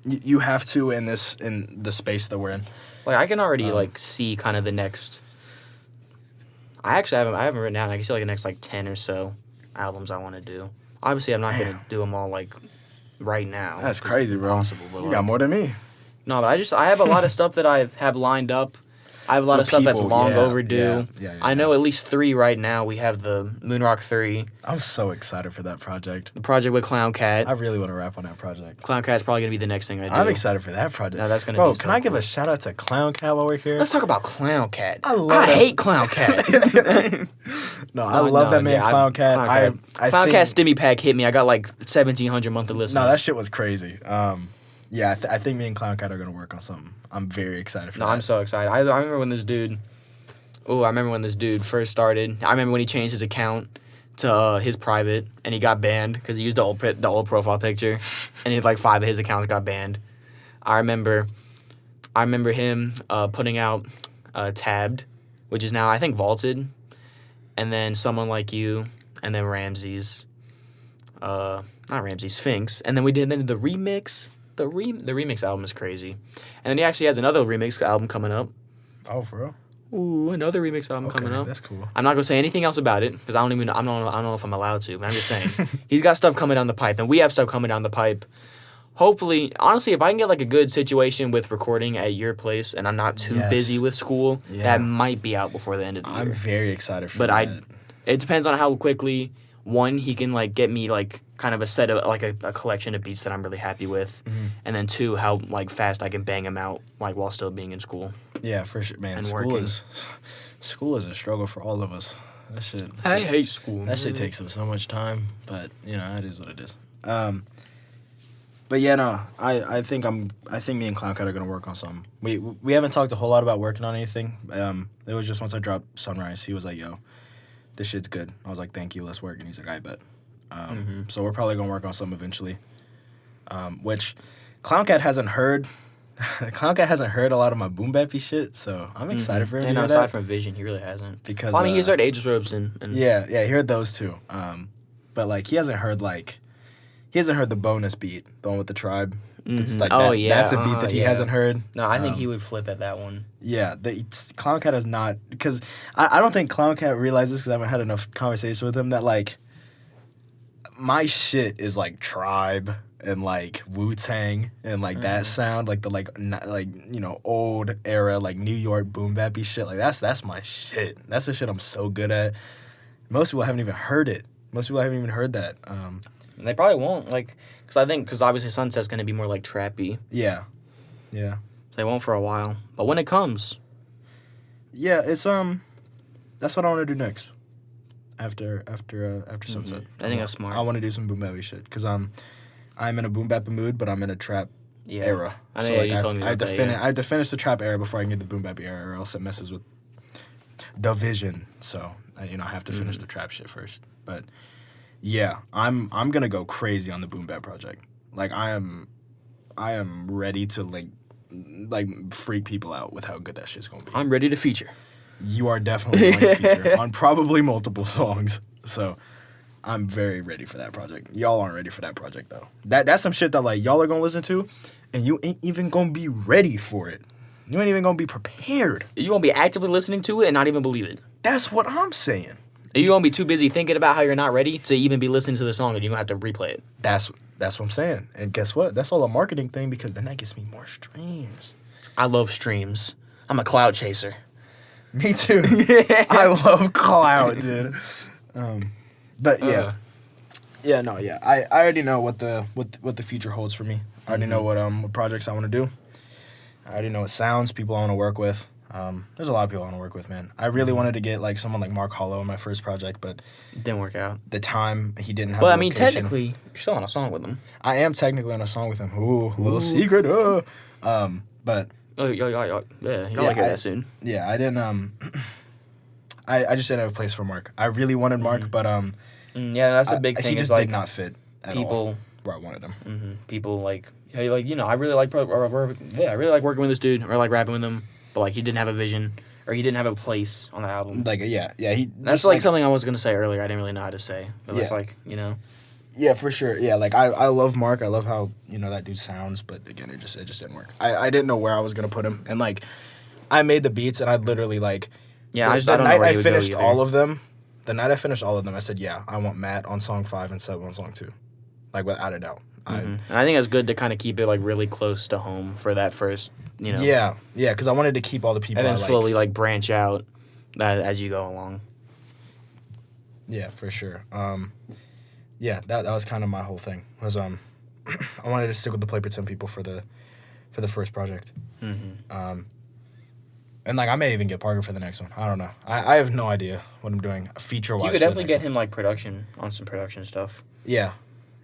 You have to in the space that we're in. Like I can already like see kind of the next. I haven't written down. I can see like the next like 10 or so albums I want to do. Obviously, I'm not gonna do them all like right now. That's crazy, bro. Impossible, but You got more than me. No, but I have a lot of stuff that I have lined up. I have a lot of stuff that's long overdue. Yeah, I know at least 3 right now. We have the Moonrock 3, I'm so excited for that project. the project with Clown Cat. I really want to rap on that project. Clown Cat's probably gonna be the next thing I do. I'm excited for that project. No, that's gonna bro, be can so I give cool. a shout out to Clown Cat while we're here? Let's talk about Clown Cat. I hate Clown Cat. No, I love that man, Clown Cat. Clown Cat Stimmy Pack hit me. I got like 1,700 monthly listeners. No, that shit was crazy. Yeah, I think me and Clown Cat are gonna work on something. I'm very excited for that. No, I'm so excited. I remember when this dude. Oh, I remember when this dude first started. I remember when he changed his account to his private, and he got banned because he used the old profile picture, and he had like 5 of his accounts got banned. I remember I remember him putting out Tabbed, which is now I think Vaulted, and then Someone Like You, and then Ramses, not Ramses, Sphinx, and then we did the remix. The remix album is crazy, and then he actually has another remix album coming up. Oh, for real? Ooh, another remix album coming up. That's cool. I'm not gonna say anything else about it because I don't know if I'm allowed to. But I'm just saying he's got stuff coming down the pipe, and we have stuff coming down the pipe. Hopefully, honestly, if I can get like a good situation with recording at your place, and I'm not too busy with school, that might be out before the end of the year. I'm very excited for but that. It depends on how quickly he can like get me like kind of a set of like a collection of beats that I'm really happy with, and then 2, how like fast I can bang them out like while still being in school. Yeah, for sure, man. And School is a struggle for all of us. That shit. I hate school. That shit takes up so much time, but you know, it is what it is. But yeah, no, I think me and Clown Cat are gonna work on something. We haven't talked a whole lot about working on anything. It was just once I dropped Sunrise, he was like, "Yo, this shit's good." I was like, "Thank you, let's work." And he's like, "I bet." So we're probably gonna work on something eventually. Which Clown Cat hasn't heard. Clown Cat hasn't heard a lot of my boom bappy shit, so I'm excited for him. And to hear aside that. from Vision, he really hasn't. Because well, I mean, he's heard Ageless Robes and yeah, he heard those too. But like he hasn't heard the bonus beat, the one with the tribe. It's like that's a beat that he hasn't heard. No, I think he would flip at that one. Yeah, Clown Cat has not, because I don't think Clown Cat realizes, because I haven't had enough conversation with him, that like my shit is like tribe and like Wu-Tang and like that sound, like the like you know, old era like New York boom bappy shit. Like that's my shit. That's the shit I'm so good at. Most people haven't even heard it. Most people haven't even heard that. They probably won't, like, because obviously Sunset's gonna be more like trappy. Yeah. So they won't for a while, but when it comes, yeah, it's that's what I want to do next. After Sunset, I think that's smart. I want to do some boom bappy shit because I'm in a boom bap mood, but I'm in a trap era. I know, you told me I have to about finish. that, I have to finish the trap era before I can get to the boom bap era, or else it messes with the vision. So I have to finish the trap shit first. But yeah, I'm gonna go crazy on the boom bap project. Like I am ready to like freak people out with how good that shit's gonna be. I'm ready to feature. You are definitely going to feature on probably multiple songs. So I'm very ready for that project. Y'all aren't ready for that project though. That's some shit that like y'all are gonna listen to, and you ain't even gonna be ready for it. You ain't even gonna be prepared. You're gonna be actively listening to it and not even believe it. That's what I'm saying. You're gonna be too busy thinking about how you're not ready to even be listening to the song, and you're gonna have to replay it. That's what I'm saying. And guess what? That's all a marketing thing, because then that gets me more streams. I love streams. I'm a cloud chaser. Me too. I love cloud, dude. But yeah. I already know what the future holds for me. I already know what projects I want to do. I already know what sounds, people I want to work with. There's a lot of people I want to work with, man. I really wanted to get like someone like Mark Hollow in my first project, but it didn't work out. The time he didn't have. But a I mean, location. technically, you're still on a song with him. I am technically on a song with him. Ooh. Little secret. But. Oh, y'all like that soon. Yeah, I didn't. I just didn't have a place for Mark. I really wanted Mark, but yeah, that's a big thing. He just did not fit at all where I wanted him. People like, hey, like, you know, I really like working with this dude, or like rapping with him, but like he didn't have a vision, or he didn't have a place on the album. Like he. That's like something I was gonna say earlier. I didn't really know how to say, but it's like, you know. Yeah, for sure. Yeah, like I love Mark. I love how, you know, that dude sounds, but again, it just didn't work. I didn't know where I was gonna put him, and like I made the beats, and I literally like I don't know where I he would finished go all of them. The night I finished all of them, I said, yeah, I want Matt on song 5 and Seb on song 2, like without a doubt. And I think it's good to kind of keep it like really close to home for that first, you know. Yeah, because I wanted to keep all the people. And then slowly like branch out as you go along. Yeah, for sure. Yeah, that was kind of my whole thing. Was I wanted to stick with the Play Pretend people for the first project. And like I may even get Parker for the next one. I don't know. I have no idea what I'm doing feature wise. You could definitely get him like production on some production stuff. Yeah,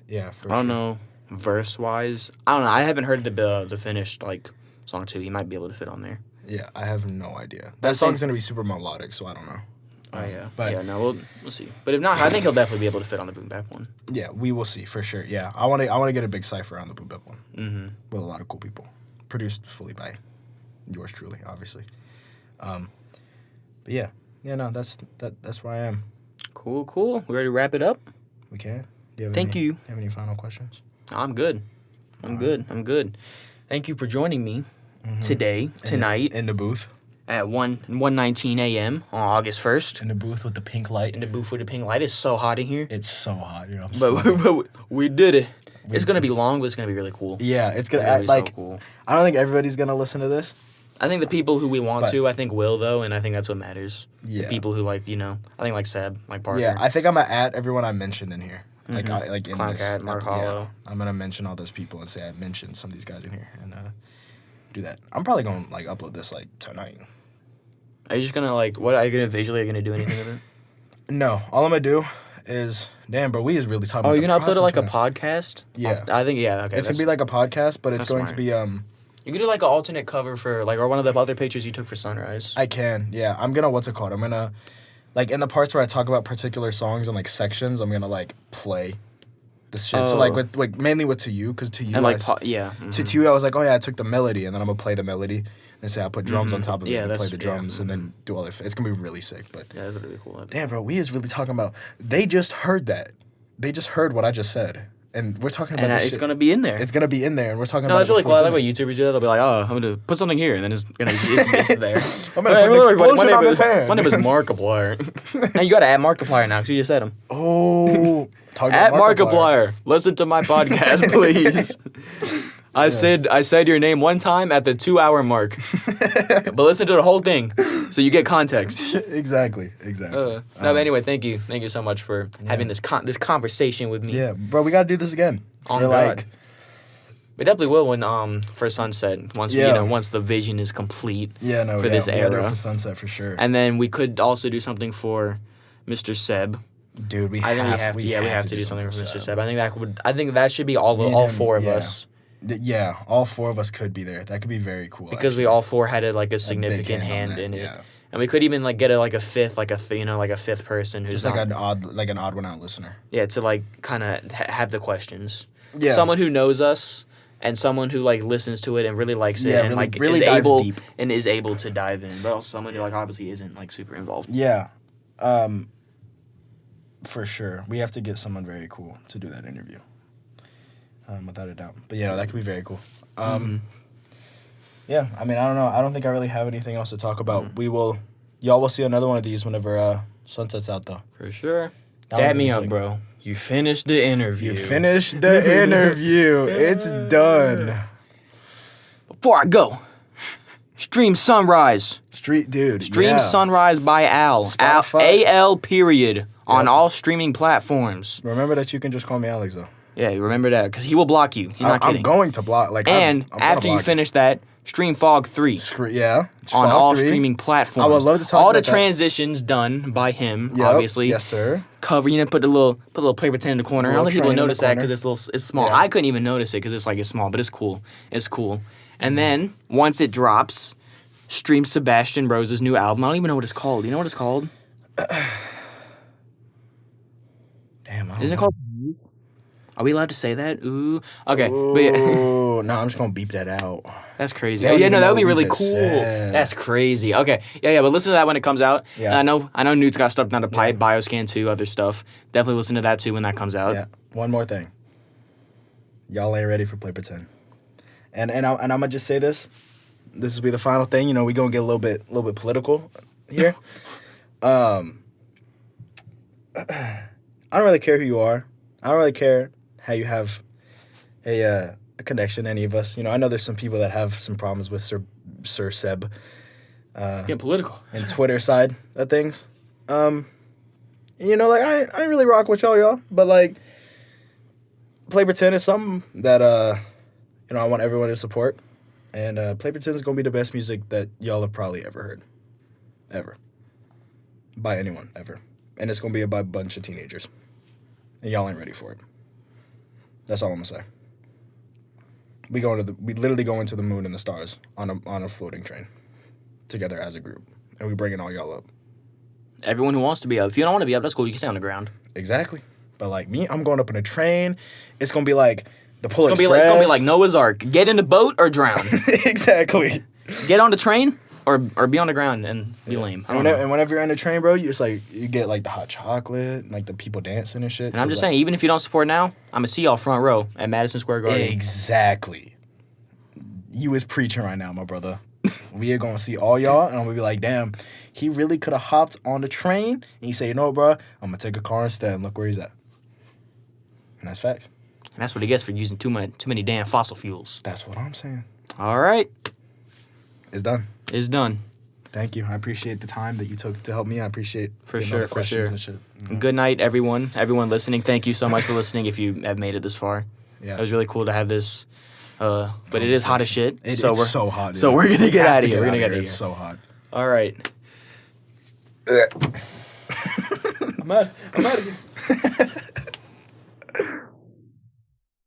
for sure. I don't know, verse wise. I don't know. I haven't heard the finished like song 2. He might be able to fit on there. Yeah, I have no idea. That song's gonna be super melodic, so I don't know. Oh yeah, but yeah, no, we'll see. But if not, I think he'll definitely be able to fit on the boom bap one. Yeah, we will see for sure. Yeah, I want to get a big cipher on the boom bap one. With a lot of cool people, produced fully by yours truly, obviously. But yeah, no, that's where I am. Cool. We ready to wrap it up? We can. Do you have Thank you. Have any final questions? I'm good. I'm good. Thank you for joining me tonight. In the booth. At 1:19 a.m. on August 1st. In the booth with the pink light. In the booth with the pink light. It's so hot in here. It's so hot, you know. But we did it. It's going to be long, but it's going to be really cool. Yeah, it's going to be so cool. I don't think everybody's going to listen to this. I think the people who we want to, I think will, though, and I think that's what matters. Yeah. The people who, like, I think, like, Seb, like Parker. Yeah, I think I'm going to add everyone I mentioned in here. Mm-hmm. Like in Clowncat, this. Mark Hollow. Yeah, I'm going to mention all those people and say I mentioned some of these guys in here and do that. I'm probably going to, like, upload this, like, tonight. Are you just going to, like, what are you going to visually, are you going to do anything with it? No, all I'm going to do is, damn, bro, we is really talking about you're going to upload it like man. a podcast? Yeah. I think, yeah, okay. It's going to be like a podcast, but it's going to be, You could do like an alternate cover for like, or one of the other pictures you took for Sunrise. I can, yeah. I'm gonna, what's it called? I'm gonna, like, in the parts where I talk about particular songs and, like, sections, I'm gonna, like, play this shit. So, like, with, like, mainly with To You, because To You, and like, mm-hmm. To You, I was like, oh, yeah, I took the melody, and then I'm gonna play the melody, and say I put drums on top of it, and play the drums, and then do all that. It's gonna be really sick, but. Yeah, that's really cool. Damn, bro, we is really talking about, they just heard that. They just heard what I just said. And we're talking about this it's shit. going to be in there. It's going to be in there, and we're talking about it. No, that's really cool. I like when YouTubers do that. They'll be like, oh, I'm going to put something here, and then it's going to be it's there. I'm going to put an explosion on his hand. My name is Markiplier. Now, you got to add Markiplier now, because you just said him. Oh. At Markiplier. Listen to my podcast, please. I said your name one time at the 2-hour mark. But listen to the whole thing, so you get context. Exactly. But anyway, thank you so much for having this conversation with me. Yeah, bro, we gotta do this again. On God. We definitely will when for Sunset once once the vision is complete. Yeah, no, for this era. We gotta do it for Sunset for sure. And then we could also do something for Mr. Seb. Dude, we have to do something for Mr. Seb. I think that should be all four of us. Yeah, all four of us could be there. That could be very cool. Because we all four had a significant hand in it. Yeah. And we could even get a fifth person who's just an odd one out listener. Yeah, to kind of have the questions. Yeah. Someone who knows us and someone who listens to it and really likes it and really is dives able deep. And is able to dive in. But also someone who obviously isn't super involved. Yeah. For sure. We have to get someone very cool to do that interview. Without a doubt. But that could be very cool. Yeah, I mean, I don't know. I don't think I really have anything else to talk about. Y'all will see another one of these whenever Sunset's out, though. For sure. Dab me up, bro. You finished the interview. It's done. Before I go, stream Sunrise. Stream Sunrise by Al. Spotify. AL period. On all streaming platforms. Remember that you can just call me Alex, though. Yeah, remember that, because he will block you. He's not kidding. I'm going to block. And after you finish that, stream Fog 3. On all streaming platforms. I would love to talk all about the transitions done by him, Yep. obviously. Yes, sir. Cover, put the little play pretend in the corner. I don't think people notice that because it's small. Yeah. I couldn't even notice it because it's small, but it's cool. It's cool. And then, once it drops, stream Sebastian Rose's new album. I don't even know what it's called. You know what it's called? Damn, Isn't it called... Are we allowed to say that? Ooh. Okay. Ooh, no, I'm just going to beep that out. That's crazy. Oh, yeah, no, that would be really cool. That's crazy. Okay. Yeah, but listen to that when it comes out. Yeah. And I know Newt's got stuff down to Bioscan too, other stuff. Definitely listen to that too when that comes out. Yeah. One more thing. Y'all ain't ready for Play Pretend. And I'm going to just say this. This will be the final thing. We going to get a little bit political here. I don't really care who you are. I don't really care how you have a connection, any of us. I know there's some people that have some problems with Sir Seb. Getting political. And Twitter side of things. I ain't really rock with y'all, but Play Pretend is something that I want everyone to support. And Play Pretend is gonna be the best music that y'all have probably ever heard. Ever. By anyone, ever. And it's gonna be by a bunch of teenagers. And y'all ain't ready for it. That's all I'm gonna say. We literally go into the moon and the stars on a floating train together as a group, and we bringing all y'all up. Everyone who wants to be up. If you don't want to be up, that's cool. You can stay on the ground. Exactly. But me, I'm going up in a train. It's gonna be like the Polar Express. It's gonna be like Noah's Ark. Get in the boat or drown. Exactly. Get on the train or be on the ground and be lame. I don't know. And whenever you're on the train, bro, it's like you get like the hot chocolate, and, like the people dancing and shit. And I'm just like, saying, even if you don't support now, I'm gonna see y'all front row at Madison Square Garden. Exactly. You is preaching right now, my brother. We are gonna see all y'all, and I'm gonna be like, damn, he really could have hopped on the train. And he say, you know what, bro, I'm gonna take a car instead, and look where he's at. And that's facts. And that's what he gets for using too many damn fossil fuels. That's what I'm saying. All right. It's done. It's done. Thank you. I appreciate the time that you took to help me. I appreciate For getting all sure, the questions for sure. and shit. Mhm. Good night, everyone. Everyone listening, thank you so much for listening if you have made it this far. Yeah. It was really cool to have this. But it is hot as shit. It's we're so hot. Dude. So we're gonna get Have out to of here. We're gonna get out of here. It's so hot. All right. I'm out of here.